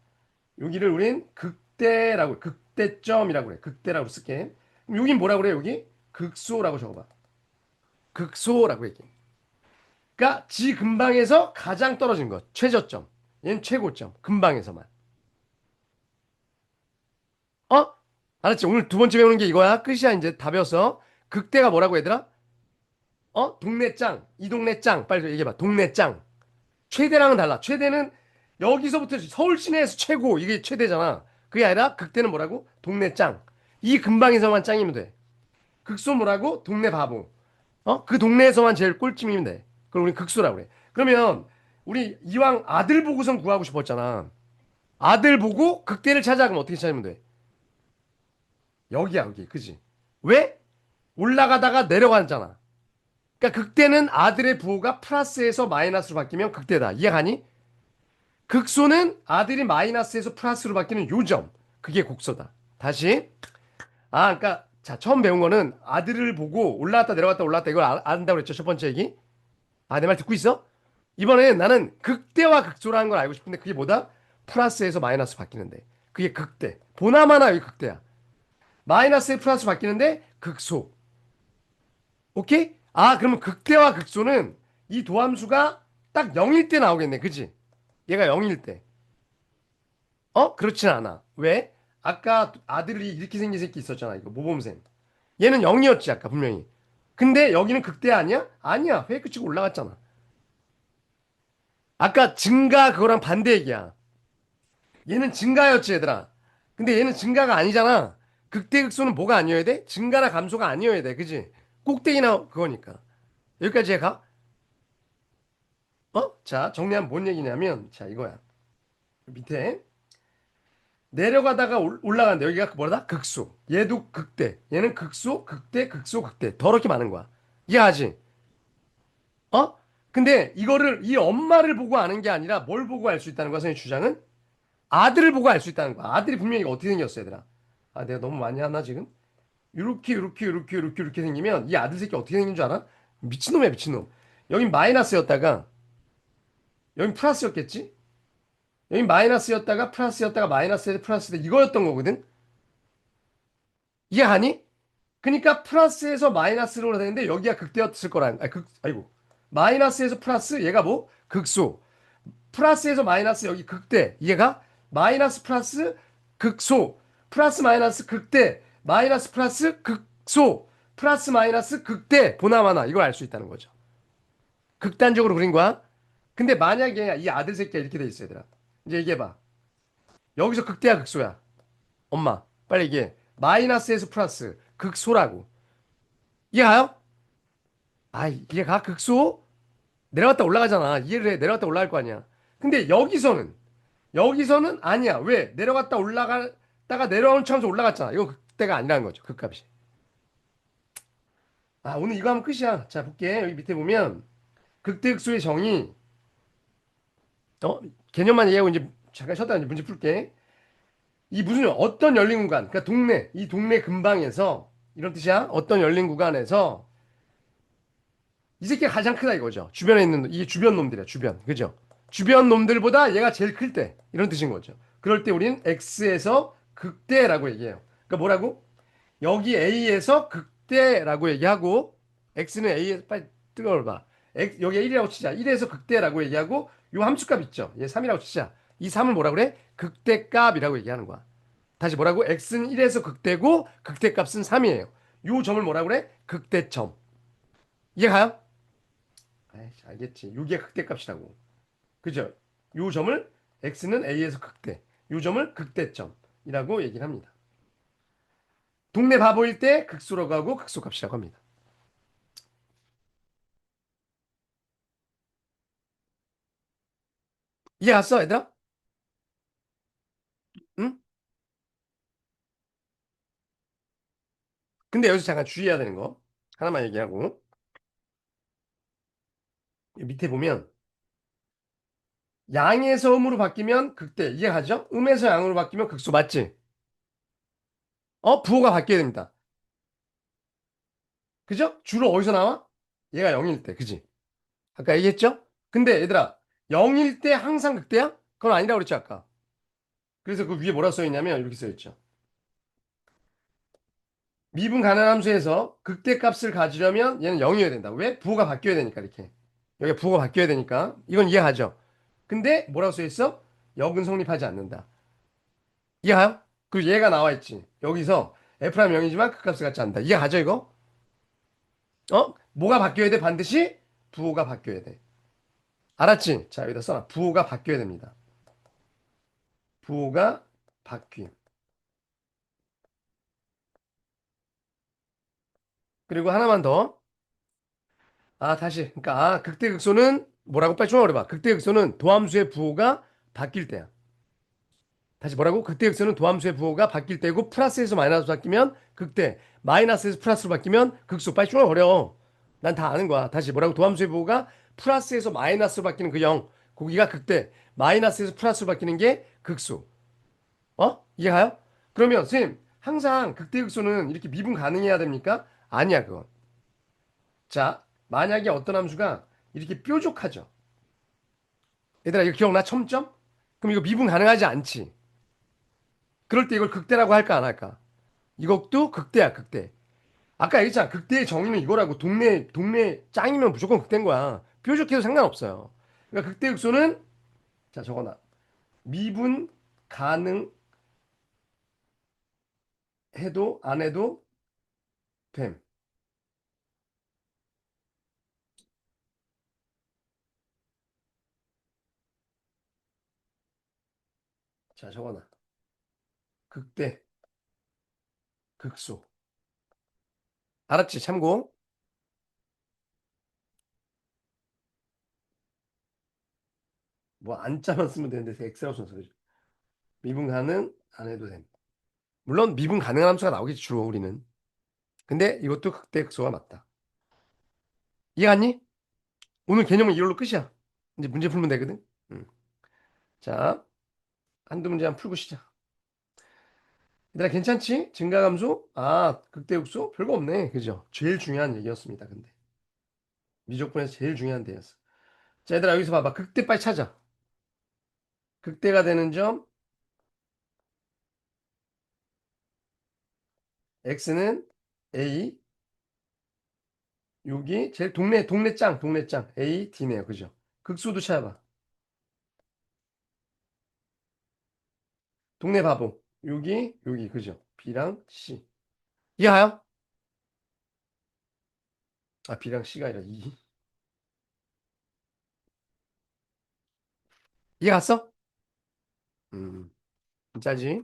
여기를 우린 극대라고, 극대점이라고 그래. 극대라고 쓸게. 그럼 여긴 뭐라고 그래, 여기? 극소라고 적어봐. 극소라고 얘기해. 그러니까 지 근방에서 가장 떨어진 것. 최저점. 얘는 최고점. 근방에서만. 어? 알았지? 오늘 두 번째 배우는 게 이거야. 끝이야, 이제 다 배웠어. 극대가 뭐라고 얘들아? 동네 짱. 이 동네 짱. 빨리 얘기해봐. 동네 짱. 최대랑은 달라. 최대는 여기서부터 서울 시내에서 최고. 이게 최대잖아. 그게 아니라 극대는 뭐라고? 동네 짱. 이 근방에서만 짱이면 돼. 극소 뭐라고? 동네 바보. 그 동네에서만 제일 꼴찌면 돼. 그걸 우리 극소라고 그래. 그러면 우리 이왕 아들 보고선 구하고 싶었잖아. 아들 보고 극대를 찾아. 그럼 어떻게 찾으면 돼? 여기야, 여기. 그지? 왜? 올라가다가 내려가잖아. 그러니까 극대는 아들의 부호가 플러스에서 마이너스로 바뀌면 극대다. 이해가니? 극소는 아들이 마이너스에서 플러스로 바뀌는 요점. 그게 곡소다. 다시. 그러니까 자, 처음 배운 거는 아들을 보고 올라갔다 내려갔다 올라갔다 이걸 안다고 그랬죠. 첫 번째 얘기. 내 말 듣고 있어? 이번엔 나는 극대와 극소라는 걸 알고 싶은데 그게 뭐다? 플러스에서 마이너스 바뀌는데. 그게 극대. 보나마나 여기 극대야. 마이너스에 플러스 바뀌는데 극소. 오케이? 그러면 극대와 극소는 이 도함수가 딱 0일 때 나오겠네. 그지? 얘가 0일 때. 그렇진 않아. 왜? 아까 아들이 이렇게 생긴 새끼 있었잖아. 이거 모범생. 얘는 0이었지, 아까 분명히. 근데 여기는 극대 아니야? 아니야. 페이크 치고 올라갔잖아. 아까 증가 그거랑 반대 얘기야. 얘는 증가였지, 얘들아. 근데 얘는 증가가 아니잖아. 극대 극소는 뭐가 아니어야 돼? 증가나 감소가 아니어야 돼. 그지? 꼭대기나 그거니까. 여기까지 해 가? 자, 정리하면 뭔 얘기냐면, 자, 이거야. 밑에. 내려가다가 올라간다. 여기가 뭐다? 극소. 얘도 극대. 얘는 극소, 극대, 극소, 극대. 더럽게 많은 거야. 이해하지? 어? 근데 이거를 이 엄마를 보고 아는 게 아니라 뭘 보고 알 수 있다는 거야, 선생님 주장은? 아들을 보고 알 수 있다는 거야. 아들이 분명히 이거 어떻게 생겼어, 얘들아? 내가 너무 많이 하나, 지금? 요렇게 생기면 이 아들 새끼 어떻게 생긴 줄 알아? 미친놈이야, 미친놈. 여긴 마이너스였다가 여긴 플러스였겠지? 여긴 마이너스였다가 플러스였다가 마이너스에 플러스 이거였던 거거든? 이해하니? 그러니까 플러스에서 마이너스로 되는데 여기가 극대였을 거라는 아이고 마이너스에서 플러스 얘가 뭐 극소 플러스에서 마이너스 여기 극대 얘가 마이너스 플러스 극소 플러스 마이너스 극대 마이너스 플러스 극소 플러스 마이너스 극대 보나마나 이걸 알 수 있다는 거죠. 극단적으로 그린 거야. 근데 만약에 이 아들 새끼가 이렇게 돼 있어 얘들아. 이제 얘기해봐. 여기서 극대야 극소야. 엄마 빨리 얘기해. 마이너스에서 플러스 극소라고. 이해가요? 이해가? 극소? 내려갔다 올라가잖아. 이해를 해. 내려갔다 올라갈 거 아니야. 근데 여기서는 아니야. 왜? 내려갔다 올라갔다가 내려오는 차면서 올라갔잖아. 이건 극대가 아니라는 거죠. 극값이. 오늘 이거 하면 끝이야. 자, 볼게. 여기 밑에 보면 극대 극소의 정의 개념만 얘기하고 이제 잠깐 쉬었다 이제 문제 풀게. 이 무슨 어떤 열린 구간, 그러니까 이 동네 근방에서 이런 뜻이야. 어떤 열린 구간에서 이 새끼가 가장 크다 이거죠. 주변에 있는 이게 주변 놈들이야. 주변. 그죠? 주변 놈들보다 얘가 제일 클 때. 이런 뜻인 거죠. 그럴 때 우리는 X에서 극대라고 얘기해요. 그러니까 뭐라고? 여기 A에서 극대라고 얘기하고 X는 A에서 빨리 뜨거워 봐. 여기 1이라고 치자. 1에서 극대라고 얘기하고 요 함수값 있죠. 얘 3이라고 치자. 이 3을 뭐라 그래? 극대값이라고 얘기하는 거야. 다시 뭐라고? X는 1에서 극대고 극대값은 3이에요. 요 점을 뭐라 그래? 극대점. 이해가요? 알겠지. 요게 극대값이라고. 그죠? 요 점을 x는 a에서 극대. 요 점을 극대점이라고 얘기를 합니다. 동네 바보일 때 극소로 가고 극소값이라고 합니다. 이해 갔어, 얘들아? 응? 근데 여기서 잠깐 주의해야 되는 거. 하나만 얘기하고. 밑에 보면, 양에서 음으로 바뀌면 극대. 이해가죠? 음에서 양으로 바뀌면 극소. 맞지? 부호가 바뀌어야 됩니다. 그죠? 주로 어디서 나와? 얘가 0일 때. 그지? 아까 얘기했죠? 근데 얘들아, 0일 때 항상 극대야? 그건 아니라고 그랬지, 아까. 그래서 그 위에 뭐라 써있냐면, 이렇게 써있죠. 미분 가능 함수에서 극대값을 가지려면 얘는 0이어야 된다. 왜? 부호가 바뀌어야 되니까, 이렇게. 여기가 부호가 바뀌어야 되니까. 이건 이해가죠? 근데 뭐라고 써있어? 역은 성립하지 않는다. 이해가요? 그리고 얘가 나와 있지. 여기서 F라면 0이지만 극값을 갖지 않는다. 이해가죠, 이거? 뭐가 바뀌어야 돼? 반드시 부호가 바뀌어야 돼. 알았지? 자, 여기다 써놔. 부호가 바뀌어야 됩니다. 부호가 바뀜. 그리고 하나만 더. 다시. 그러니까, 극대극소는 뭐라고? 빨리 좀 어려봐. 극대극소는 도함수의 부호가 바뀔 때야. 다시 뭐라고? 극대극소는 도함수의 부호가 바뀔 때고, 플러스에서 마이너스로 바뀌면 극대, 마이너스에서 플러스로 바뀌면 극소. 빨리 좀 어려워. 난 다 아는 거야. 다시 뭐라고? 도함수의 부호가 플러스에서 마이너스로 바뀌는 그 0. 거기가 극대, 마이너스에서 플러스로 바뀌는 게 극소. 이해가요? 그러면 선생님 항상 극대극소는 이렇게 미분 가능해야 됩니까? 아니야 그건. 자, 만약에 어떤 함수가 이렇게 뾰족하죠. 얘들아 이거 기억나? 첨점? 그럼 이거 미분 가능하지 않지. 그럴 때 이걸 극대라고 할까 안 할까? 이것도 극대야 극대. 아까 얘기했잖아. 극대의 정의는 이거라고. 동네 짱이면 무조건 극대인 거야. 뾰족해도 상관없어요. 그러니까 극대극소는 자 적어놔. 미분 가능해도 안 해도 됨. 자 적어놔. 극대 극소. 알았지? 참고. 뭐 안짜만 쓰면 되는데 엑스라고 써서 그죠? 미분 가능 안 해도 됨. 물론 미분 가능한 함수가 나오겠지 주로 우리는. 근데 이것도 극대 극소가 맞다. 이해갔니? 오늘 개념은 이걸로 끝이야. 이제 문제 풀면 되거든. 음. 자, 한두 문제 한번 풀고 시작. 얘들아 괜찮지? 증가함수? 극대 극소? 별거 없네. 그죠? 제일 중요한 얘기였습니다. 근데 미적분에서 제일 중요한 데였어. 자, 얘들아 여기서 봐봐. 극대 빨리 찾아. 극대가 되는 점 x는 a, 여기 제일 동네 짱 a, d네요. 그죠? 극소도 찾아봐. 동네 바보. 여기, 그죠? B랑 C. 이해가요? B랑 C가 아니라 2. 이해 갔어? 음, 진짜지?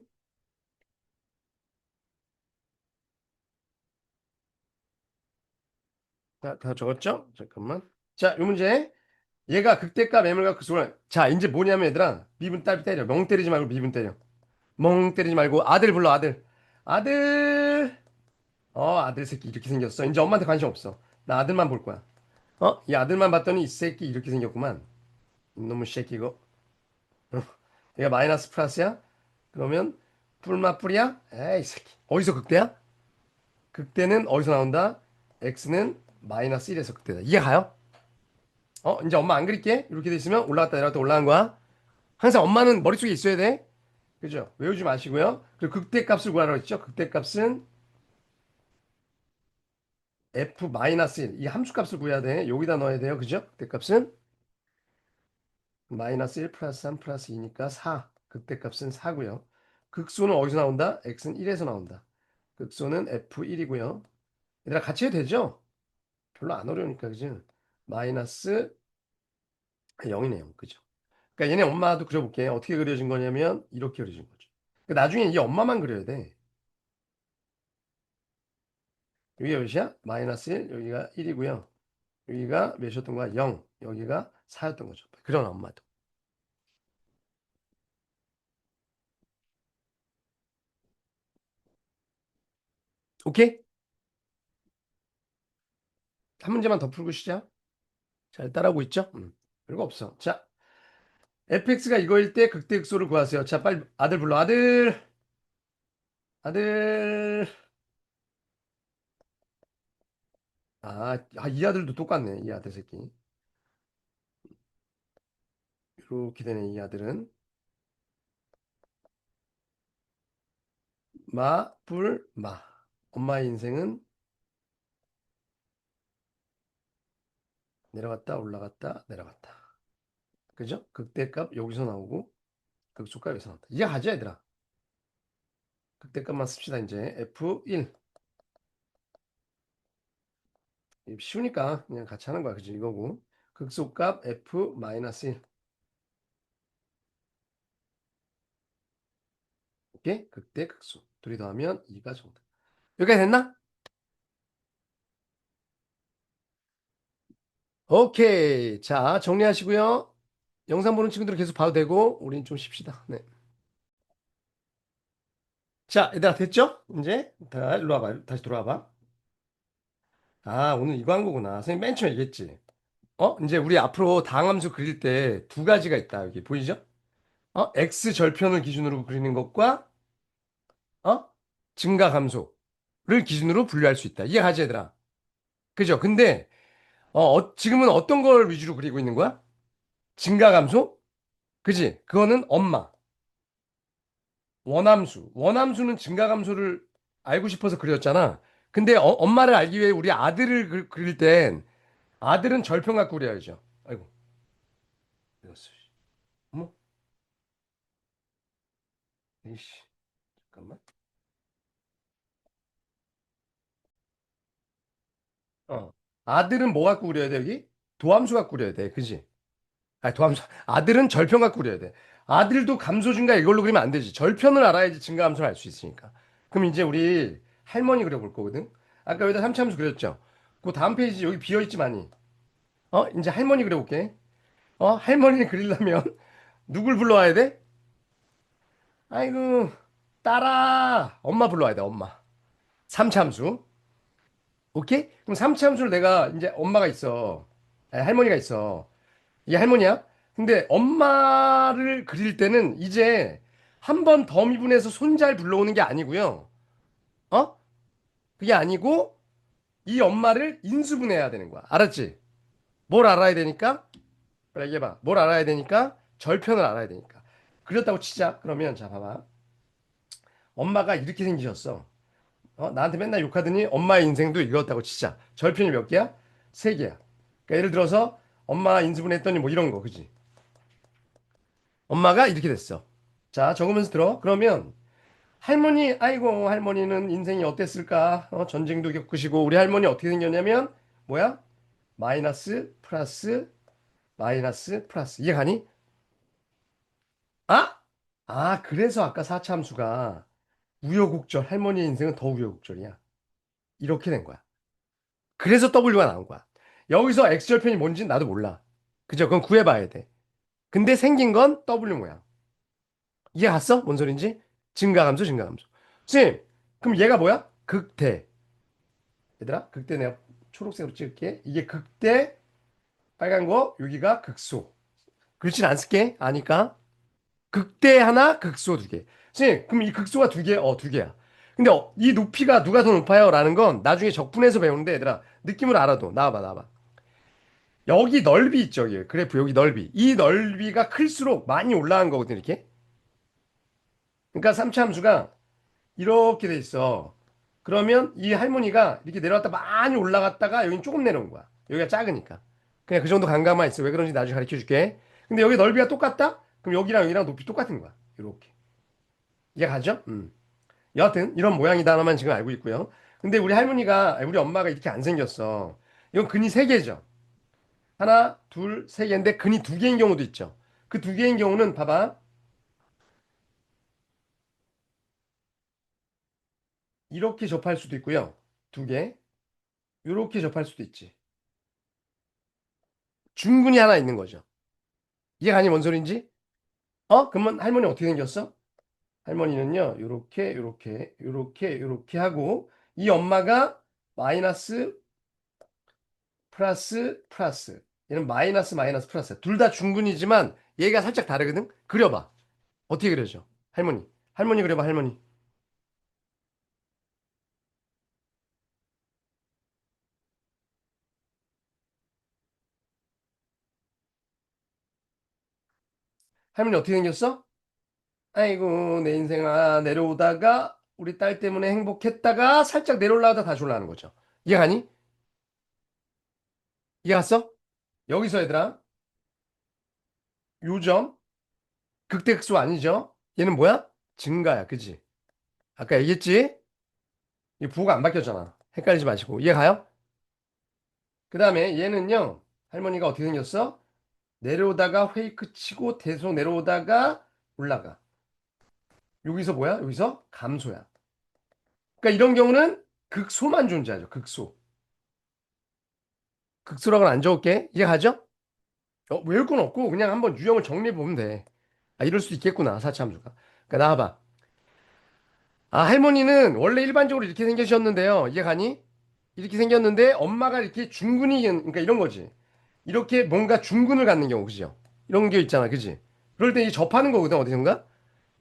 자, 다 적었죠? 잠깐만. 자, 요 문제. 얘가 극대값 매물과 극소를. 자, 이제 뭐냐면 얘들아. 미분 딸 때려. 멍 때리지 말고 미분 때려. 멍 때리지 말고 아들 불러, 아들. 아들. 아들 새끼 이렇게 생겼어. 이제 엄마한테 관심 없어. 나 아들만 볼 거야. 이 아들만 봤더니 이 새끼 이렇게 생겼구만. 이놈의 새끼고. 얘가 마이너스 플러스야? 그러면 뿔마 뿔이야? 에이 새끼. 어디서 극대야? 극대는 어디서 나온다? x는 마이너스 1에서 극대다. 이해 가요? 이제 엄마 안 그릴게. 이렇게 돼 있으면 올라갔다 내려갔다 올라간 거야. 항상 엄마는 머릿속에 있어야 돼. 그죠? 외우지 마시고요. 그리고 극대값을 구하라고 했죠. 극대값은 f 마이너스 1. 이 함수값을 구해야 돼. 여기다 넣어야 돼요. 그죠? 극대값은 마이너스 1 플러스 3 플러스 2니까 4. 극대값은 4고요. 극소는 어디서 나온다? x는 1에서 나온다. 극소는 f1이고요. 얘들아 같이 해도 되죠? 별로 안 어려우니까 그죠? 마이너스 0이네요. 그죠? 그러니까 얘네 엄마도 그려볼게. 어떻게 그려진 거냐면 이렇게 그려진 거죠. 그러니까 나중에 이 엄마만 그려야 돼. 여기가 몇이야? 마이너스 1, 여기가 1이고요. 여기가 몇이었던 거야? 0, 여기가 4였던 거죠. 그런 엄마도. 오케이? 한 문제만 더 풀고 시작. 잘 따라오고 있죠? 별거 없어. 자, fx가 이거일 때 극대극소를 구하세요. 자, 빨리 아들 불러. 아들, 아들. 이 아들도 똑같네. 이 아들 새끼. 이렇게 되네, 이 아들은. 마, 불, 마. 엄마의 인생은 내려갔다, 올라갔다, 내려갔다. 그죠? 극대값 여기서 나오고, 극소값 여기서 나온다. 이해 가죠, 얘들아? 극대값만 씁시다, 이제. F1. 쉬우니까 그냥 같이 하는 거야. 그지? 이거고. 극소값 F-1. 오케이? 극대 극소. 둘이 더하면 2가 정답. 여기까지 됐나? 오케이. 자, 정리하시고요. 영상 보는 친구들은 계속 봐도 되고, 우린 좀 쉽시다. 네. 자, 얘들아, 됐죠? 이제, 다, 일로 와봐. 다시 돌아와봐. 오늘 이거 한 거구나. 선생님 맨 처음에 얘기했지. 이제 우리 앞으로 다항함수 그릴 때 두 가지가 있다. 여기 보이죠? x 절편을 기준으로 그리는 것과, 어? 증가함수를 기준으로 분류할 수 있다. 이해 가지, 얘들아? 그죠? 근데, 지금은 어떤 걸 위주로 그리고 있는 거야? 증가함수? 그지? 그거는 엄마. 원함수. 원함수는 증가함수를 알고 싶어서 그렸잖아. 근데 엄마를 알기 위해 우리 아들을 그릴 땐 아들은 절편 갖고 그려야죠. 아이고, 이랬어. 어머, 이씨, 잠깐만. 어. 아들은 뭐 갖고 그려야 돼, 여기? 도함수 갖고 그려야 돼. 그지? 도함수. 아들은 절편 갖고 그려야 돼. 아들도 감소 증가 이걸로 그리면 안 되지. 절편을 알아야지 증가함수를 알 수 있으니까. 그럼 이제 우리 할머니 그려볼 거거든. 아까 여기다 삼차함수 그렸죠? 그 다음 페이지 여기 비어있지 많이. 이제 할머니 그려볼게. 할머니를 그리려면 누굴 불러와야 돼? 아이고, 딸아. 엄마 불러와야 돼, 엄마. 삼차함수. 오케이? 그럼 삼차함수를 내가 이제 엄마가 있어. 아니, 할머니가 있어. 이게 할머니야? 근데 엄마를 그릴 때는 이제 한 번 더 미분해서 손잘 불러오는 게 아니고요. 어? 그게 아니고 이 엄마를 인수분해해야 되는 거야. 알았지? 뭘 알아야 되니까? 그래, 얘기해봐. 뭘 알아야 되니까? 절편을 알아야 되니까. 그렸다고 치자. 그러면 자 봐봐. 엄마가 이렇게 생기셨어. 나한테 맨날 욕하더니 엄마의 인생도 이렇다고 치자. 절편이 몇 개야? 세 개야. 그러니까 예를 들어서 엄마 인수분해했더니 뭐 이런 거, 그지? 엄마가 이렇게 됐어. 자, 적으면서 들어. 그러면 할머니, 아이고, 할머니는 인생이 어땠을까? 전쟁도 겪으시고, 우리 할머니 어떻게 생겼냐면, 뭐야? 마이너스, 플러스, 마이너스, 플러스. 이해가니? 아? 그래서 아까 사차 함수가 우여곡절, 할머니의 인생은 더 우여곡절이야. 이렇게 된 거야. 그래서 W가 나온 거야. 여기서 X절편이 뭔지 나도 몰라. 그죠? 그건 구해봐야 돼. 근데 생긴 건 W 모양. 이해 갔어? 뭔 소린지? 증가함수, 증가함수. 선생님, 그럼 얘가 뭐야? 극대. 얘들아, 극대 내가 초록색으로 찍을게. 이게 극대, 빨간 거, 여기가 극소. 글씨는 안 쓸게. 아니까. 극대 하나, 극소 두 개. 선생님, 그럼 이 극소가 두 개? 두 개야. 근데 이 높이가 누가 더 높아요? 라는 건 나중에 적분해서 배우는데, 얘들아, 느낌으로 알아도. 나와봐, 나와봐. 여기 넓이 있죠, 여기. 그래프, 여기 넓이. 이 넓이가 클수록 많이 올라간 거거든, 이렇게. 그러니까 삼차함수가 이렇게 돼 있어. 그러면 이 할머니가 이렇게 내려왔다 많이 올라갔다가 여긴 조금 내려온 거야. 여기가 작으니까. 그냥 그 정도 감각만 있어. 왜 그런지 나중에 가르쳐 줄게. 근데 여기 넓이가 똑같다? 그럼 여기랑 여기랑 높이 똑같은 거야. 이렇게. 이해 가죠? 여하튼 이런 모양이다 하나만 지금 알고 있고요. 근데 우리 할머니가, 우리 엄마가 이렇게 안 생겼어. 이건 근이 세 개죠. 하나, 둘, 세 개인데 근이 두 개인 경우도 있죠. 그 두 개인 경우는 봐봐. 이렇게 접할 수도 있고요. 두 개. 이렇게 접할 수도 있지. 중근이 하나 있는 거죠. 이해가 아니 뭔 소린지? 그러면 할머니 어떻게 생겼어? 할머니는요, 요렇게, 요렇게, 요렇게, 요렇게 하고, 이 엄마가 마이너스 플러스 플러스. 얘는 마이너스 마이너스 플러스. 둘 다 중근이지만 얘가 살짝 다르거든? 그려봐. 어떻게 그려져? 할머니. 할머니 그려봐, 할머니. 할머니 어떻게 생겼어? 아이고, 내 인생아. 내려오다가 우리 딸 때문에 행복했다가 살짝 내려올라다 다시 올라가는 거죠. 이해가니? 이해갔어? 여기서 얘들아, 요점, 극대극소 아니죠? 얘는 뭐야? 증가야, 그지? 아까 얘기했지? 이 부호가 안 바뀌었잖아. 헷갈리지 마시고. 이해가요? 그 다음에 얘는요, 할머니가 어떻게 생겼어? 내려오다가 페이크 치고 계속 내려오다가 올라가. 여기서 뭐야? 여기서 감소야. 그러니까 이런 경우는 극소만 존재하죠. 극소. 극소라고는 안 적을게. 이해가죠? 외울 건 없고 그냥 한번 유형을 정리해 보면 돼. 아, 이럴 수도 있겠구나. 사차함수가. 그러니까 나와봐. 아, 할머니는 원래 일반적으로 이렇게 생기셨는데요. 이해가니? 이렇게 생겼는데 엄마가 이렇게 중근이 그러니까 이런 거지. 이렇게 뭔가 중근을 갖는 경우, 그죠? 이런 게 있잖아, 그지? 그럴 때 이 접하는 거거든, 어디선가?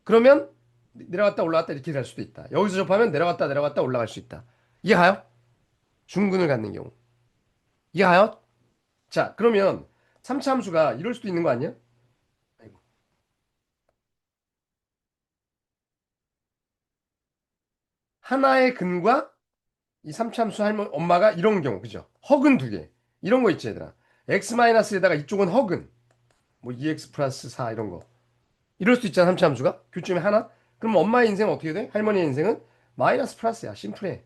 그러면 내려갔다 올라갔다 이렇게 갈 수도 있다. 여기서 접하면 내려갔다 내려갔다 올라갈 수 있다. 이해가요? 중근을 갖는 경우. 이해가요? 자, 그러면 3차 함수가 이럴 수도 있는 거 아니야? 아이고. 하나의 근과 이 3차 함수 할머 엄마가 이런 경우, 그죠? 허근 두 개. 이런 거 있지, 얘들아. x-에다가 이쪽은 허근. 뭐 2x 플러스 4 이런 거. 이럴 수도 있잖아, 3차 함수가. 교점이 하나? 그럼 엄마의 인생은 어떻게 돼? 할머니의 인생은 마이너스 플러스야. 심플해.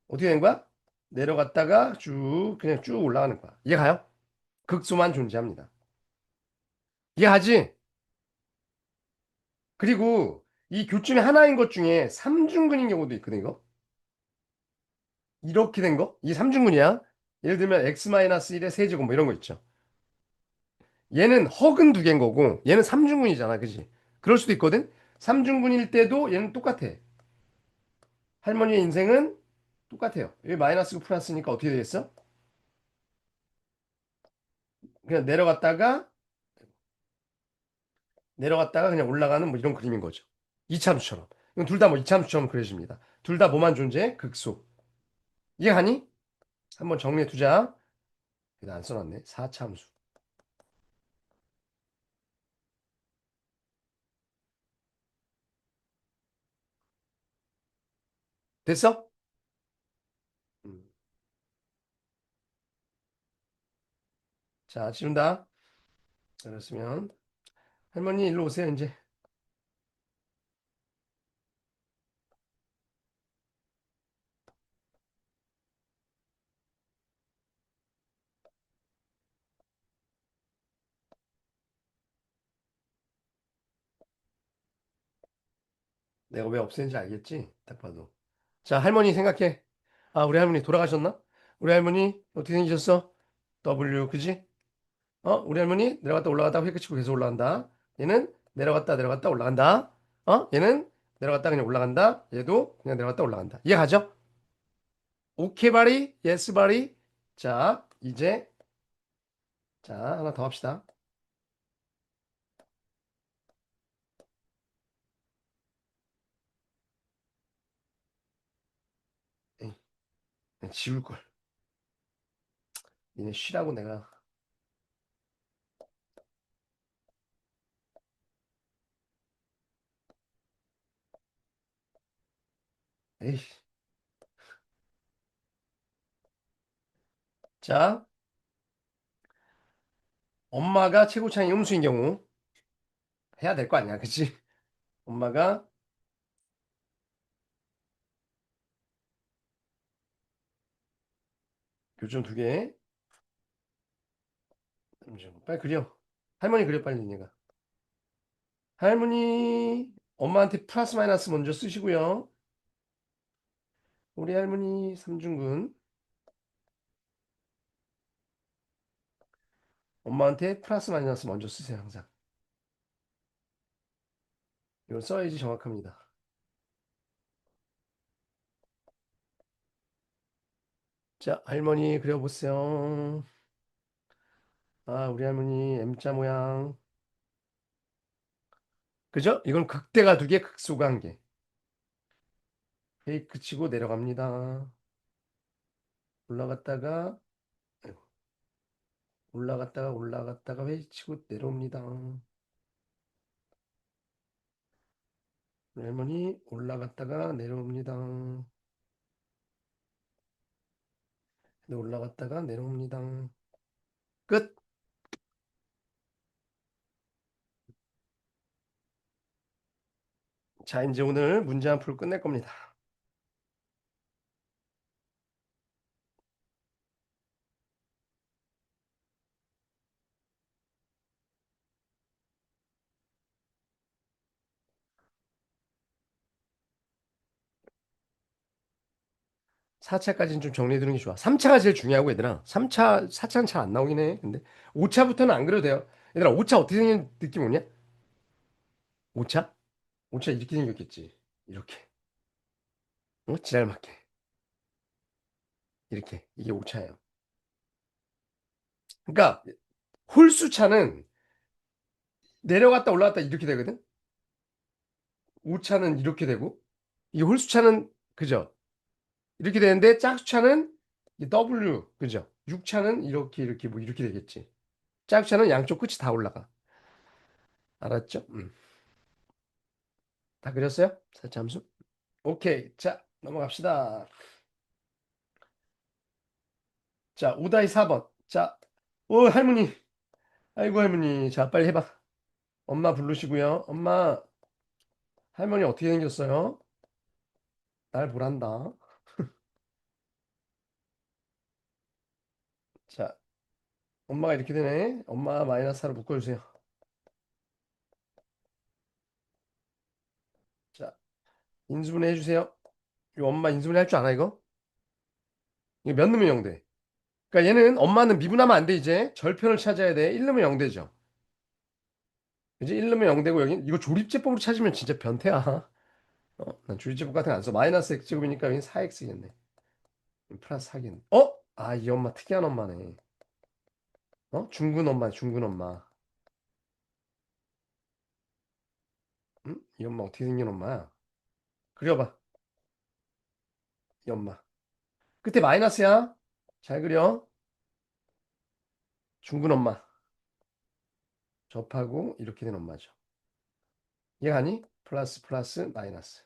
어떻게 된 거야? 내려갔다가 쭉 그냥 쭉 올라가는 거야. 이해가요? 극소만 존재합니다. 이해하지? 그리고 이 교점이 하나인 것 중에 삼중근인 경우도 있거든, 이거. 이렇게 된 거? 이 삼중근이야. 예를 들면 x-1의 세제곱 뭐 이런 거 있죠. 얘는 허근 두 개인 거고 얘는 삼중근이잖아, 그지? 그럴 수도 있거든. 삼중근일 때도 얘는 똑같아. 할머니의 인생은 똑같아요. 여기 마이너스고 플러스니까 어떻게 되겠어? 그냥 내려갔다가 그냥 올라가는 뭐 이런 그림인 거죠. 이참수처럼. 이건 둘 다 뭐 이참수처럼 그려집니다. 둘 다 뭐만 존재해? 극소. 이해하니? 한번 정리해 두자. 여기다 안 써놨네. 4참수. 됐어? 음. 자, 지운다. 그랬으면 할머니 일로 오세요, 이제. 내가 왜 없애는지 알겠지? 딱 봐도. 자, 할머니 생각해. 아, 우리 할머니 돌아가셨나? 우리 할머니 어떻게 생기셨어? W, 그지? 우리 할머니 내려갔다 올라갔다 휙 치고 계속 올라간다. 얘는 내려갔다 내려갔다 올라간다. 얘는 내려갔다 그냥 올라간다. 얘도 그냥 내려갔다 올라간다. 이해가죠? 오케이 바리, 예스 바리. 자, 이제 자 하나 더 합시다. 에이, 그냥 지울 걸. 니네 쉬라고 내가. 에이. 자, 엄마가 최고차이 음수인 경우 해야 될 거 아니야, 그치? 엄마가 교점 두 개. 잠시만, 빨리 그려. 할머니 그려 빨리 니네가. 할머니 엄마한테 플러스 마이너스 먼저 쓰시고요. 우리 할머니 삼중근 엄마한테 플러스 마이너스 먼저 쓰세요 항상. 이거 써야지 정확합니다. 자, 할머니 그려보세요. 아, 우리 할머니 M자 모양. 그죠? 이건 극대가 두 개, 극소가 한 개. 페이크 치고 내려갑니다. 올라갔다가, 아이고, 올라갔다가 페이크 치고 내려옵니다. 우리 할머니 올라갔다가 내려옵니다. 네, 올라갔다가 내려옵니다. 끝! 자, 이제 오늘 문제 한 풀 끝낼 겁니다. 4차까지는 좀 정리해 두는 게 좋아. 3차가 제일 중요하고 얘들아. 3차, 4차는 잘 안 나오긴 해. 근데 5차부터는 안 그래도 돼요. 얘들아, 5차 어떻게 생긴 느낌 오냐? 5차? 5차 이렇게 생겼겠지. 이렇게. 어? 지랄 맞게. 이렇게. 이게 5차예요. 그러니까 홀수차는 내려갔다 올라갔다 이렇게 되거든? 5차는 이렇게 되고 이 홀수차는 그죠? 이렇게 되는데 짝수차는 이 W 그죠? 6차는 이렇게 뭐 이렇게 되겠지. 짝수차는 양쪽 끝이 다 올라가. 알았죠? 다 그렸어요? 살참수? 오케이. 자, 넘어갑시다. 자, 5다이 4번. 자, 오, 할머니. 아이고, 할머니. 자, 빨리 해봐. 엄마 부르시고요. 엄마, 할머니 어떻게 생겼어요? 날 보란다. 자, 엄마가 이렇게 되네. 엄마 마이너스 하로 묶어주세요. 자, 인수분해 해주세요. 이거 엄마 인수분해 할 줄 아나, 이거? 이거 몇 넣으면 0 돼? 그러니까 얘는 엄마는 미분하면 안 돼, 이제. 절편을 찾아야 돼. 1 넣으면 0 되죠. 이제 1 넣으면 0 되고, 여기, 이거 조립제법으로 찾으면 진짜 변태야. 난 조립제법 같은 거 안 써. 마이너스 x제곱이니까 여기 4x겠네. 플러스 하긴. 어? 아, 이 엄마 특이한 엄마네. 어? 중군 엄마, 중군 엄마. 응? 이 엄마 어떻게 생긴 엄마야? 그려봐, 이 엄마. 끝에 마이너스야. 잘 그려. 중군 엄마. 접하고 이렇게 된 엄마죠. 이해가 니 플러스 플러스 마이너스.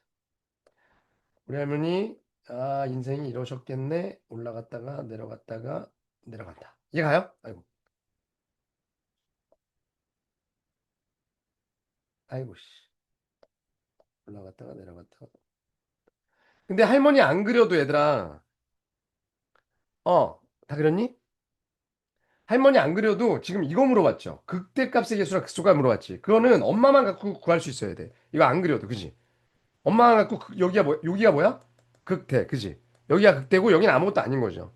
우리 할머니, 아, 인생이 이러셨겠네. 올라갔다가 내려갔다가 내려간다. 이해가요? 아이고, 아이고, 씨. 올라갔다가 내려갔다가. 근데 할머니 안 그려도 얘들아. 다 그렸니? 할머니 안 그려도 지금 이거 물어봤죠. 극대값의 개수랑 극소가 물어봤지. 그거는 엄마만 갖고 구할 수 있어야 돼. 이거 안 그려도, 그지? 엄마만 갖고 여기가 뭐야? 극대, 그지? 여기가 극대고 여기는 아무것도 아닌 거죠.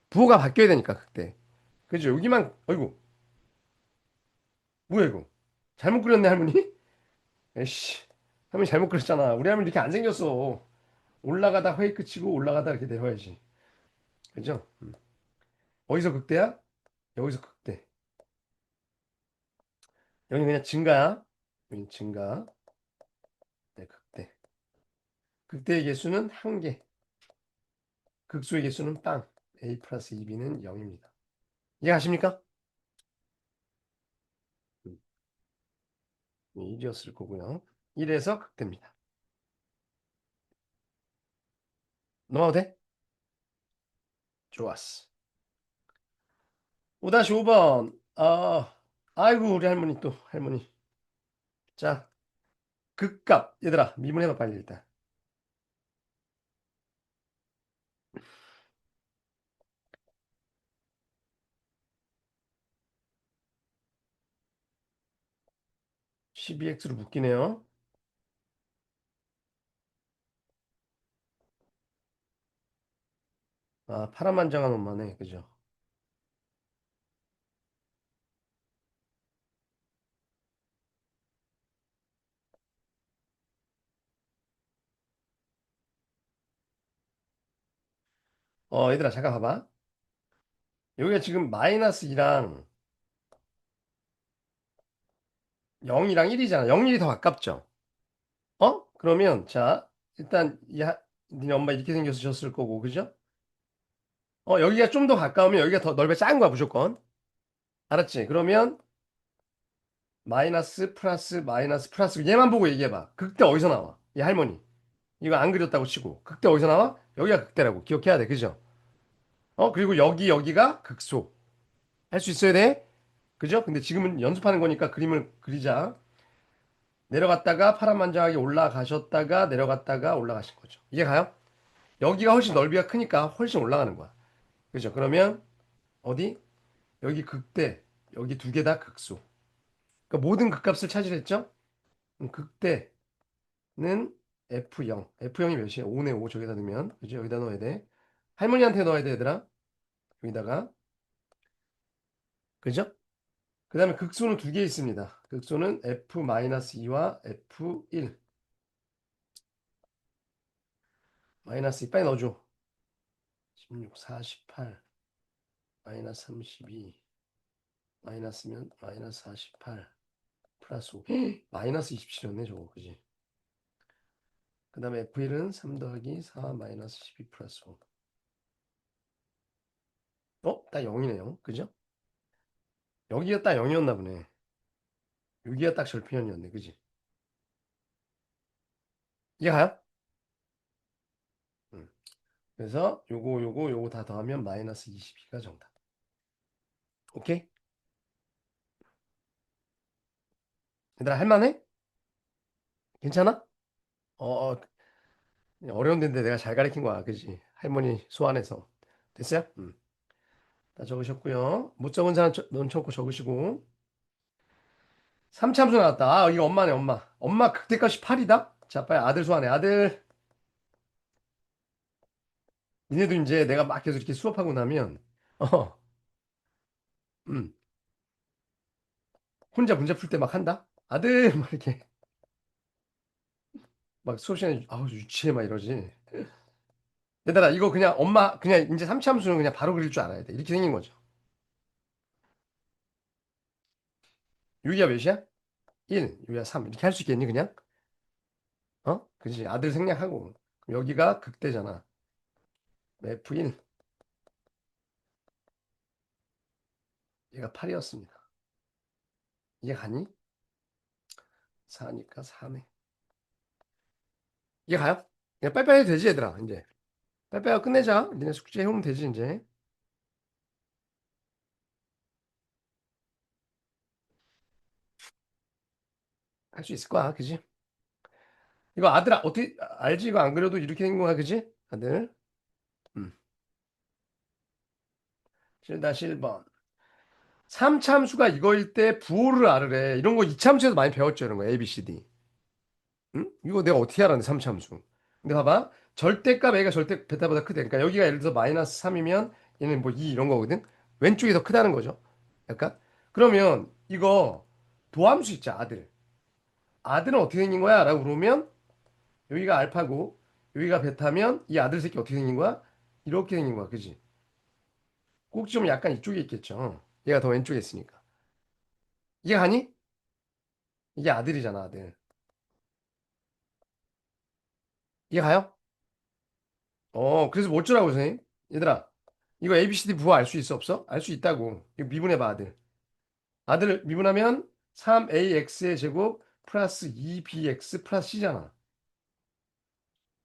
부호가 바뀌어야 되니까 극대. 그죠? 여기만, 어이구, 뭐야 이거? 잘못 그렸네 할머니? 에이씨, 할머니 잘못 그렸잖아. 우리 할머니 이렇게 안 생겼어. 올라가다 페이크 치고 올라가다 이렇게 내려야지. 그죠? 어디서 극대야? 여기서 극대. 여기 그냥 증가야. 여기 증가. 네, 극대. 극대의 개수는 한 개. 극소의 개수는 빵. a 플러스 2b는 0입니다. 이해가십니까? 1이었을 거고요. 1에서 극대입니다. 넘어가도 돼? 좋았어. 5-5번. 아이고, 우리 할머니 또, 할머니. 자, 극값. 얘들아, 미분해봐, 빨리 일단. 12x로 묶이네요. 아, 파란만장한 엄마네. 그죠? 얘들아, 잠깐 봐봐. 여기가 지금 마이너스 2랑 0이랑 1이잖아. 0, 1이 더 가깝죠? 그러면, 자, 일단, 니네 엄마 이렇게 생겨서 졌을 거고, 그죠? 여기가 좀 더 가까우면 여기가 더 넓에 작은 거야, 무조건. 알았지? 그러면, 마이너스, 플러스, 마이너스, 플러스. 얘만 보고 얘기해봐. 극대 어디서 나와? 이 할머니. 이거 안 그렸다고 치고. 극대 어디서 나와? 여기가 극대라고. 기억해야 돼. 그죠? 그리고 여기가 극소. 할 수 있어야 돼. 그죠? 근데 지금은 연습하는 거니까 그림을 그리자. 내려갔다가 파란만장하게 올라가셨다가 내려갔다가 올라가신 거죠. 이게 가요? 여기가 훨씬 넓이가 크니까 훨씬 올라가는 거야. 그죠? 그러면 어디? 여기 극대, 여기 두 개 다 극소. 그러니까 모든 극값을 찾으랬죠? 극대는 F0. F0이 몇이야? 5네 5 저기다 넣으면. 그죠? 여기다 넣어야 돼. 할머니한테 넣어야 돼, 얘들아. 여기다가. 그죠? 그 다음에 극소는 두 개 있습니다. 극소는 F-2와 F1. 마이너스 2 빨리 넣어줘. 16, 48, 마이너스 32, 마이너스면 마이너스 48, 플러스 5. 마이너스 27이었네, 저거. 그지? 그 다음에 F1은 3 더하기 4 마이너스 12 플러스 5. 딱 0이네요. 그죠? 여기가 딱 0이었나 보네. 여기가 딱 절편이었네. 그지? 이해 가요? 음. 그래서 요거 다 더하면 마이너스 22가 정답. 오케이? 얘들아, 할만해? 괜찮아? 어, 어려운 데인데 내가 잘 가르친 거야. 그지? 할머니 소환해서. 됐어요? 다 적으셨고요. 못 적은 사람 넘쳐놓고 적으시고. 삼참수 나왔다. 이거 엄마네, 엄마. 엄마 극대값이 8이다? 자, 빨리 아들 소환해. 아들. 니네도 이제 내가 막 계속 이렇게 수업하고 나면, 어, 음, 혼자 문제 풀 때 막 한다? 아들! 막 이렇게. 막 수업 시간에, 아우, 유치해, 막 이러지. 얘들아, 이거 그냥 엄마, 그냥 이제 삼참수는 그냥 바로 그릴 줄 알아야 돼. 이렇게 생긴 거죠. 6이가 몇이야? 1, 6이가 3. 이렇게 할 수 있겠니, 그냥? 그지? 아들 생략하고. 여기가 극대잖아. F1, 얘가 8이었습니다. 이게 가니? 4니까 4네. 이게 가요? 그냥 빨리빨리 해도 되지, 얘들아, 이제. 빨리빨리 하고 끝내자. 니네 숙제 해오면 되지, 이제. 할 수 있을 거야, 그지? 이거 아들아, 어떻게, 알지? 이거 안 그려도 이렇게 된 거야, 그지? 아들. 음. 7-1번. 3참수가 이거일 때 부호를 알으래. 이런 거 2참수에서 많이 배웠죠, 이런 거. A, B, C, D. 응? 이거 내가 어떻게 알았는데, 3참수. 근데 봐봐. 절대값 A가 절대 베타보다 크대. 그러니까 여기가 예를 들어서 마이너스 3이면 얘는 뭐 2 이런 거거든. 왼쪽이 더 크다는 거죠. 약간. 그러면 이거 도함수 있죠, 아들. 아들은 어떻게 생긴 거야? 라고 물으면 여기가 알파고 여기가 베타면 이 아들 새끼 어떻게 생긴 거야? 이렇게 생긴 거야. 그지? 꼭지점은 약간 이쪽에 있겠죠. 얘가 더 왼쪽에 있으니까. 이게 가니? 이게 아들이잖아, 아들. 이게 가요? 그래서 뭐 어쩌라고, 선생님? 얘들아, 이거 ABCD 부호 알 수 있어, 없어? 알 수 있다고. 이거 미분해봐, 아들. 아들을 미분하면 3AX의 제곱 플러스 2BX 플러스 C잖아.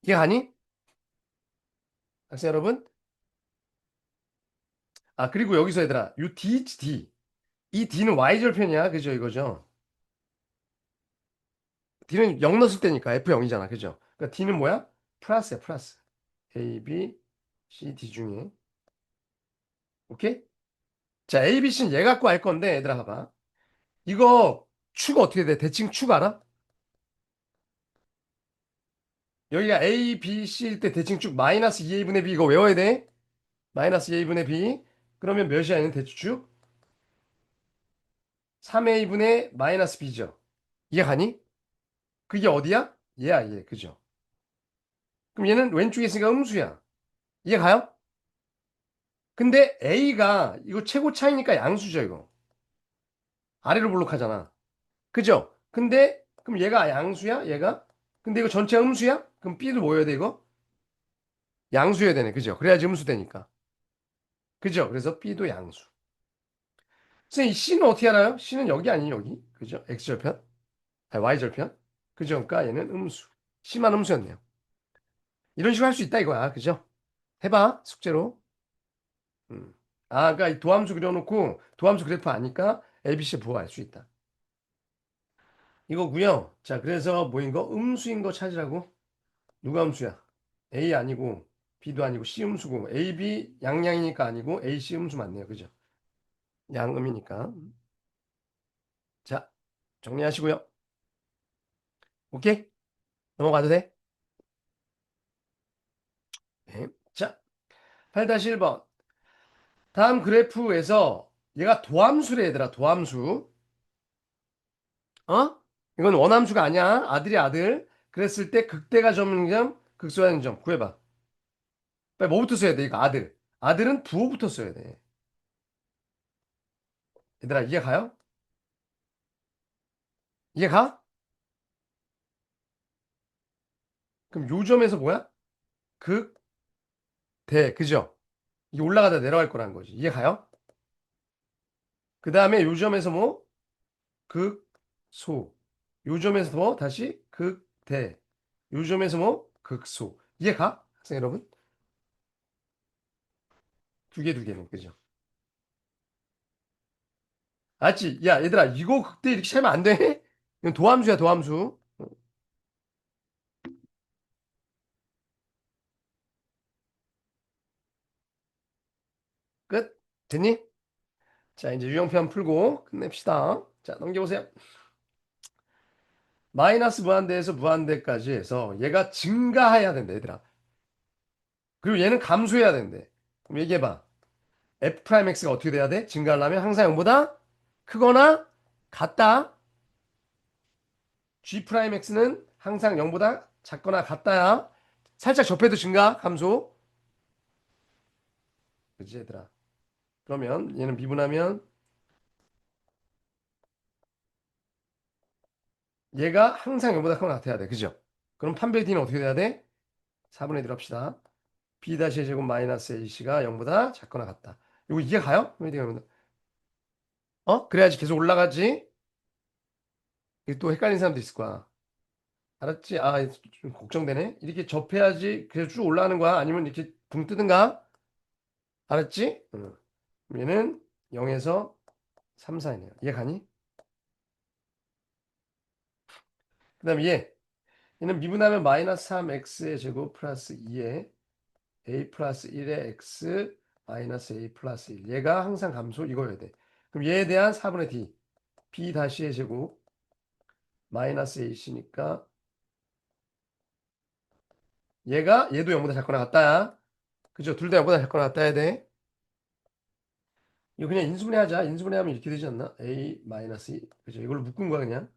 이게 가니? 학생 여러분? 그리고 여기서 얘들아, 요 D 있지, D. 이 D는 Y절편이야. 그죠, 이거죠? D는 0 넣었을 때니까 F0이잖아. 그죠? 그러니까 D는 뭐야? 플러스야, 플러스. A, B, C, D 중에. 오케이? 자, A, B, C는 얘 갖고 할 건데, 얘들아, 봐봐. 이거 축 어떻게 돼? 대칭 축 알아? 여기가 A, B, C일 때 대칭 축 마이너스 2A분의 B 이거 외워야 돼? 마이너스 2A분의 B. 그러면 몇이야, 얘는 대추축? 3A분의 마이너스 B죠. 이해 가니? 그게 어디야? 얘야, 얘. 그죠? 그럼 얘는 왼쪽에 있으니까 음수야. 이해 가요? 근데 A가 이거 최고 차이니까 양수죠, 이거. 아래로 볼록하잖아. 그죠? 근데 그럼 얘가 양수야? 얘가? 근데 이거 전체 음수야? 그럼 B도 뭐여야 돼, 이거? 양수여야 되네. 그죠? 그래야지 음수 되니까. 그죠? 그래서 B도 양수. 선생님, 이 C는 어떻게 알아요? C는 여기 아니에요, 여기? 그죠? X절편? 아니, Y절편? 그죠? 그러니까 얘는 음수. C만 음수였네요. 이런 식으로 할 수 있다 이거야. 그죠? 해봐, 숙제로. 음. 아, 그러니까 이 도함수 그려놓고 도함수 그래프 아니까 ABC 부호 알 수 있다. 이거고요. 자, 그래서 뭐인 거? 음수인 거 찾으라고? 누가 음수야? A 아니고 B도 아니고 C 음수고 A, B 양양이니까 아니고 A, C 음수 맞네요. 그죠? 양음이니까. 자, 정리하시고요. 오케이? 넘어가도 돼? 네. 자, 8-1번. 다음 그래프에서 얘가 도함수래 얘들아. 도함수. 어? 이건 원함수가 아니야. 아들이 아들. 그랬을 때 극대가 점점 극소화된 점 구해봐. 빨리 뭐부터 써야 돼? 이거 아들. 아들은 부호부터 써야 돼. 얘들아 이해 가요? 이해 가? 그럼 요 점에서 뭐야? 극대. 그죠? 이게 올라가다 내려갈 거라는 거지. 이해 가요? 그 다음에 요 점에서 뭐? 극소. 요 점에서 뭐? 다시 극대. 요 점에서 뭐? 극소. 이해 가? 학생 여러분? 두 개는. 그죠? 알지? 야, 얘들아, 이거 극대 이렇게 차면 안 돼? 이건 도함수야, 도함수. 끝? 됐니? 자, 이제 유형표 한번 풀고 끝냅시다. 자, 넘겨보세요. 마이너스 무한대에서 무한대까지 해서 얘가 증가해야 된다, 얘들아. 그리고 얘는 감소해야 된대. 그럼 얘기해봐. F'X가 어떻게 돼야 돼? 증가하려면 항상 0보다 크거나 같다. G'X는 항상 0보다 작거나 같다야. 살짝 접해도 증가, 감소. 그치, 얘들아. 그러면 얘는 미분하면 얘가 항상 0보다 크거나 같아야 돼. 그죠? 그럼 판별 D는 어떻게 돼야 돼? 4분의 1 합시다. B-의 제곱 마이너스 AC가 0보다 작거나 같다. 이거 이해 가요? 어? 그래야지 계속 올라가지. 이게 또 헷갈리는 사람도 있을 거야. 알았지? 아, 좀 걱정되네. 이렇게 접해야지 계속 쭉 올라가는 거야. 아니면 이렇게 붕 뜨든가. 알았지? 응. 얘는 0에서 3, 4이네요. 이해 가니? 그 다음에 얘는 미분하면 마이너스 3x의 제곱 플러스 2의 a 플러스 1의 x 마이너스 a 플러스 1. 얘가 항상 감소 이거여야 돼. 그럼 얘에 대한 4분의 d. b 다시의 제곱 마이너스 ac니까 얘도 0보다 작거나 같다야. 그죠? 둘 다 0보다 작거나 같다 해야 돼. 이거 그냥 인수분해 하자. 인수분해 하면 이렇게 되지 않나? a 마이너스 2. 그죠? 이걸로 묶은 거야 그냥.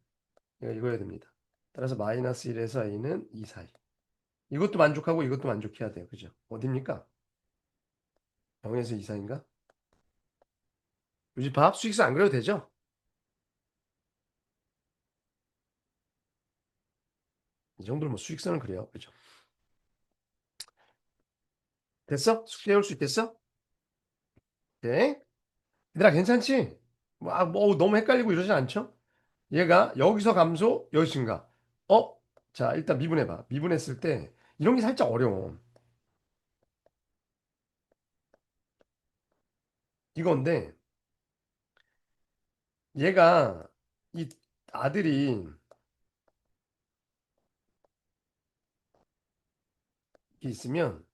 이거여야 됩니다. 따라서 마이너스 1에서 a는 2 사이. 이것도 만족하고 이것도 만족해야 돼요. 그죠? 어딥니까? 0에서 2 사이인가? 요집합 수직선 안 그려도 되죠? 이 정도로 뭐 수직선을 그려요. 그죠? 됐어? 숙제 해올 수 있겠어? 네. 얘들아 괜찮지? 뭐 너무 헷갈리고 이러진 않죠? 얘가 여기서 감소, 여기 증가. 어? 자, 일단 미분해봐. 미분했을 때 이런 게 살짝 어려워. 이건데 얘가 이 아들이 있으면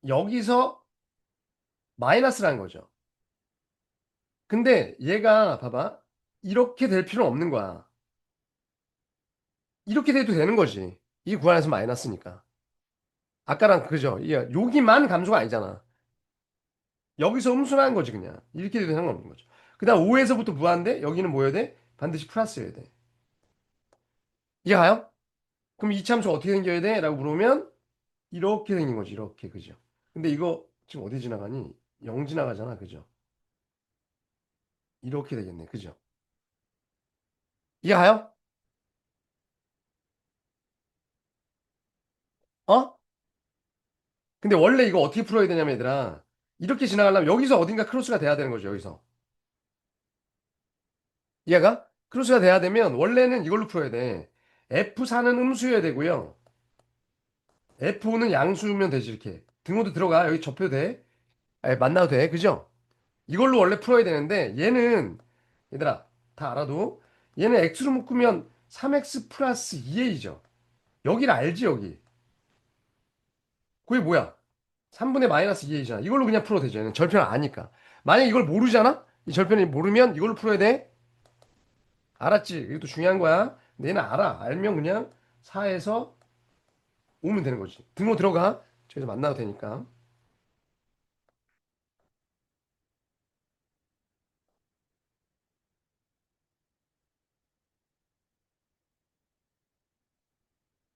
여기서 마이너스라는 거죠. 근데 얘가 봐봐. 이렇게 될 필요는 없는 거야. 이렇게 돼도 되는 거지. 이 구간에서 마이너스니까. 아까랑 그죠? 여기만 감소가 아니잖아. 여기서 음수라는 거지 그냥. 이렇게 돼도 상관없는 거죠. 그 다음 5에서부터 무한대 여기는 뭐여야 돼? 반드시 플러스여야 돼. 이해 가요? 그럼 이참수 어떻게 생겨야 돼? 라고 물으면 이렇게 생긴 거지. 이렇게 그죠? 근데 이거 지금 어디 지나가니? 0 지나가잖아. 그죠? 이렇게 되겠네. 그죠? 이해 가요? 어? 근데 원래 이거 어떻게 풀어야 되냐면 얘들아. 이렇게 지나가려면 여기서 어딘가 크로스가 돼야 되는 거죠. 여기서. 이해가? 크로스가 돼야 되면 원래는 이걸로 풀어야 돼. F4는 음수여야 되고요. F5는 양수면 되지 이렇게. 등호도 들어가. 여기 접혀도 돼. 아니, 만나도 돼. 그죠? 이걸로 원래 풀어야 되는데 얘는 얘들아 다 알아도 얘는 x로 묶으면 3x 플러스 2a죠. 여기를 알지 여기. 그게 뭐야? 3분의 마이너스 2a잖아. 이걸로 그냥 풀어도 되죠. 얘는 절편을 아니까. 만약 이걸 모르잖아? 이 절편을 모르면 이걸로 풀어야 돼. 알았지? 이것도 중요한 거야. 근데 얘는 알아. 알면 그냥 4에서 오면 되는 거지. 등호 들어가. 저기서 만나도 되니까.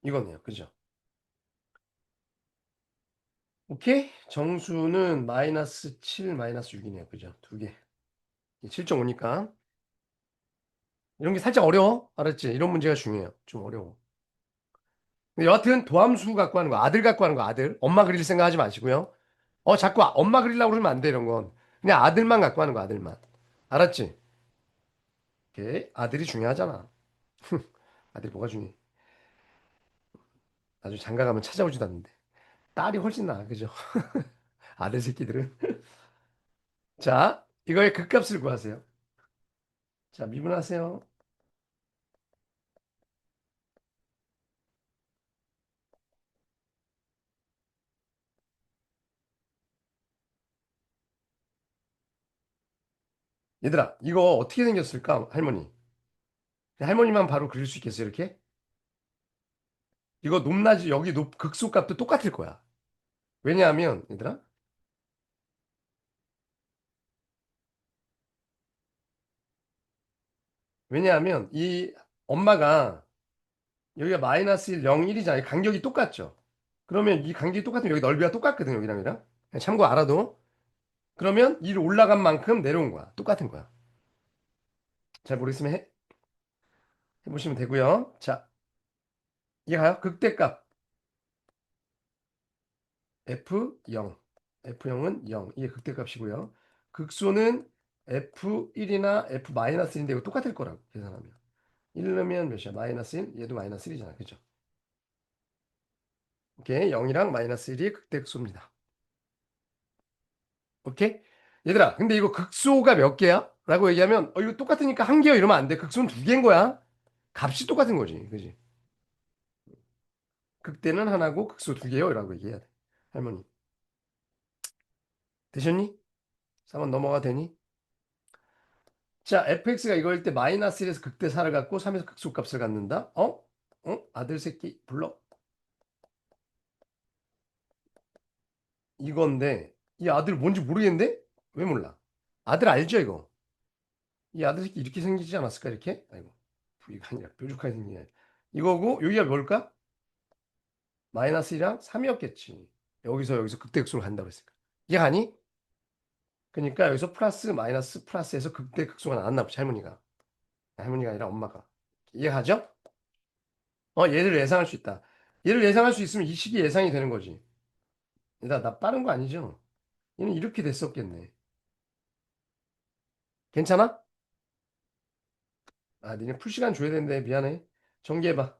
이거네요. 그죠? 오케이? 정수는 마이너스 7, 마이너스 6이네요. 그죠? 두 개. 7.5니까. 이런 게 살짝 어려워. 알았지? 이런 문제가 중요해요. 좀 어려워. 근데 여하튼 도함수 갖고 하는 거, 아들 갖고 하는 거, 아들. 엄마 그릴 생각 하지 마시고요. 자꾸 엄마 그리려고 그러면 안 돼, 이런 건. 그냥 아들만 갖고 하는 거, 아들만. 알았지? 오케이. 아들이 중요하잖아. 아들이 뭐가 중요해? 나중에 장가 가면 찾아오지도 않는데. 딸이 훨씬 나아, 그죠? 아들 새끼들은. 자, 이거의 극값을 구하세요. 자, 미분하세요. 얘들아, 이거 어떻게 생겼을까, 할머니? 할머니만 바로 그릴 수 있겠어요, 이렇게? 이거 높낮이, 여기 극소값도 똑같을 거야. 왜냐하면, 얘들아, 왜냐하면 이 엄마가 여기가 마이너스 1, 0, 1이잖아요. 간격이 똑같죠. 그러면 이 간격이 똑같으면 여기 넓이가 똑같거든, 여기랑 이랑. 참고 알아도. 그러면 이 올라간 만큼 내려온 거야. 똑같은 거야. 잘 모르겠으면 해보시면 되고요. 자, 이게 가요? 극대값 F0. F0은 0. 이게 극대값이고요. 극소는 F1이나 F-1인데 이거 똑같을 거라고 계산하면. 1 넣으면 몇이야? 마이너스 1. 얘도 마이너스 1이잖아. 그죠? 오케이. 0이랑 마이너스 1이 극대극소입니다. 오케이? 얘들아, 근데 이거 극소가 몇 개야? 라고 얘기하면, 이거 똑같으니까 한 개요 이러면 안 돼. 극소는 두 개인 거야. 값이 똑같은 거지. 그지? 극대는 하나고 극소 두 개요. 라고 얘기해야 돼. 할머니. 되셨니? 3번 넘어가 되니? 자, fx가 이거일 때 마이너스 1에서 극대 4를 갖고 3에서 극소 값을 갖는다? 아들 새끼 불러. 이건데, 이 아들 뭔지 모르겠는데? 왜 몰라? 아들 알죠, 이거? 이 아들 새끼 이렇게 생기지 않았을까, 이렇게? 아이고. 이거 아니라 뾰족하게 생긴 게 아니라. 이거고, 여기가 뭘까? 마이너스 1이랑 3이었겠지. 여기서 극대극소로 간다고 했으니까. 이게 아니? 그러니까 여기서 플러스 마이너스 플러스에서 극대극소가 나왔나 보지 할머니가. 할머니가 아니라 엄마가. 이해가죠? 얘를 예상할 수 있다. 얘를 예상할 수 있으면 이 식이 예상이 되는 거지. 나 빠른 거 아니죠? 얘는 이렇게 됐었겠네. 괜찮아? 니네 풀 시간 줘야 되는데 미안해. 전개해봐.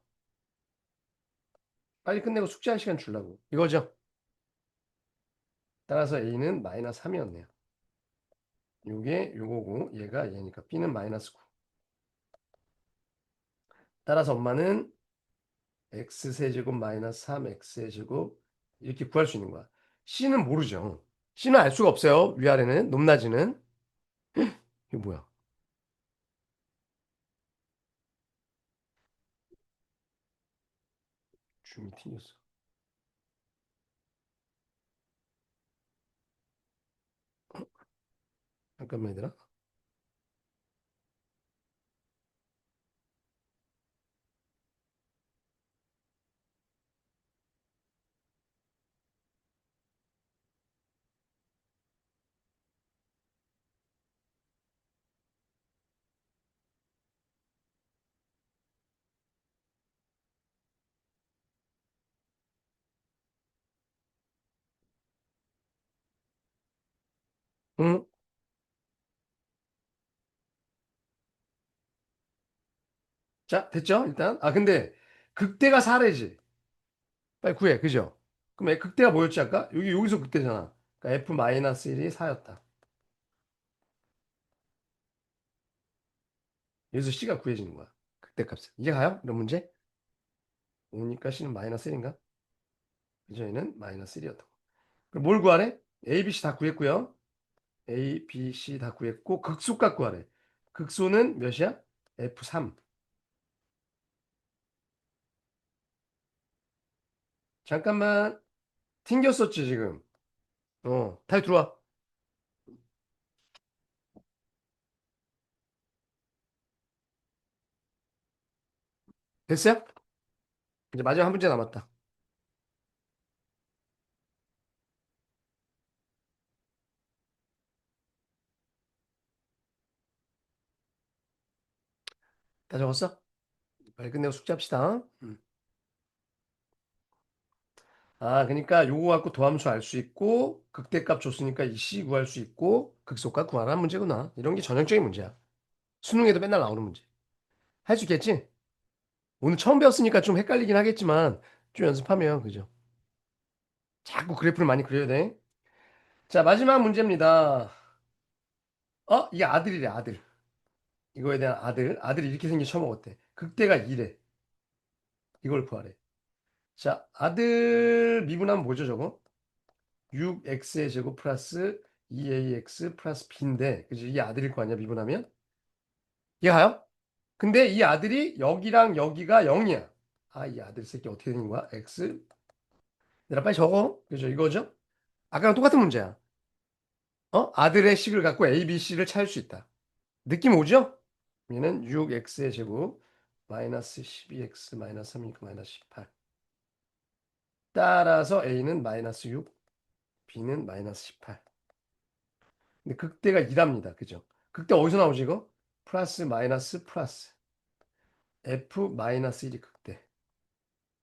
빨리 끝내고 숙제할 시간 주려고. 이거죠? 따라서 A는 마이너스 3이었네요. 요게 요거고 얘가 얘니까 B는 마이너스 9. 따라서 엄마는 x세제곱 마이너스 3x세제곱 이렇게 구할 수 있는 거야. c는 모르죠. c는 알 수가 없어요. 위아래는 높낮이는. 이게 뭐야? 줌이 튕겼어. 잠깐만 얘들아. 응? 자, 됐죠? 일단. 아, 근데 극대가 4래지. 빨리 구해. 그죠? 그럼 극대가 뭐였지 아까? 여기서 극대잖아. 그러니까 F-1이 4였다. 여기서 C가 구해지는 거야. 극대값은. 이게 가요? 이런 문제? 5니까 C는 마이너스 1인가? 그죠? 얘는 마이너스 1이었다고. 그럼 뭘 구하래? A, B, C 다 구했고요. A, B, C 다 구했고 극소값 구하래. 극소는 몇이야? F3. 잠깐만. 튕겼었지 지금. 다시 들어와. 됐어요? 이제 마지막 한 문제 남았다. 다 적었어? 빨리 끝내고 숙제합시다. 아, 그러니까 요거 갖고 도함수 알 수 있고 극대값 줬으니까 이 C 구할 수 있고 극소값 구하라는 문제구나. 이런 게 전형적인 문제야. 수능에도 맨날 나오는 문제. 할 수 있겠지? 오늘 처음 배웠으니까 좀 헷갈리긴 하겠지만 좀 연습하면 그죠? 자꾸 그래프를 많이 그려야 돼. 자, 마지막 문제입니다. 이게 아들이래, 아들. 이거에 대한 아들. 아들이 이렇게 생겨 처먹었대. 극대가 2래. 이걸 구하래. 자, 아들 미분하면 뭐죠, 저거? 6x의 제곱 플러스 2ax 플러스 b인데, 그지? 이게 아들일 거 아니야, 미분하면? 이해가요? 근데 이 아들이 여기랑 여기가 0이야. 아, 이 아들 새끼 어떻게 되는 거야? x. 얘들아, 빨리 적어. 그죠? 이거죠? 아까랑 똑같은 문제야. 아들의 식을 갖고 a, b, c를 찾을 수 있다. 느낌 오죠? 얘는 6x의 제곱 마이너스 12x 마이너스 3이니까 마이너스 18. 따라서 a는 마이너스 6, b는 마이너스 18. 근데 극대가 2랍니다. 그죠? 극대 어디서 나오지 이거? 플러스 마이너스 플러스 f 마이너스 1이 극대.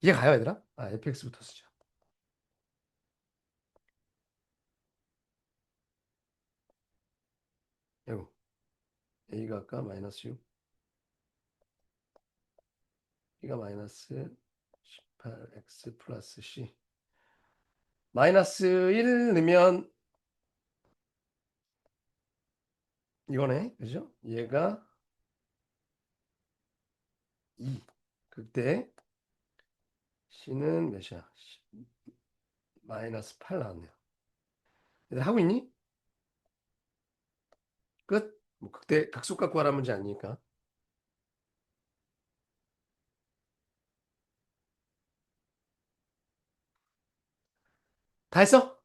이해 가요 얘들아? 아 fx부터 쓰자. 이거 a가 아까 마이너스 6, b가 마이너스 18x 플러스 c. 마이너스 1 넣으면 이거네. 그죠? 얘가 2. 극대 c는 몇이야? 마이너스 8 나왔네요. 얘들 하고 있니? 끝? 뭐 극대 극소값 구하라는 문제 아니니까. 다 했어?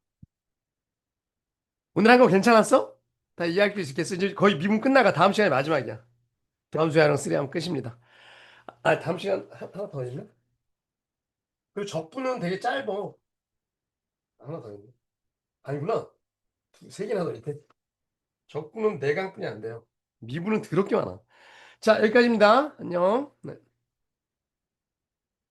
오늘 한 거 괜찮았어? 다 이해할 수 있겠어? 이제 거의 미분 끝나가 다음 시간이 마지막이야. 다음 주에 하는 3 하면 끝입니다. 아, 다음 시간 하나 더 있나? 그리고 적분은 되게 짧어. 하나 더 있네. 아니구나. 세 개나 더 있대. 적분은 4강뿐이 안 돼요. 미분은 더럽게 많아. 자, 여기까지입니다. 안녕. 네.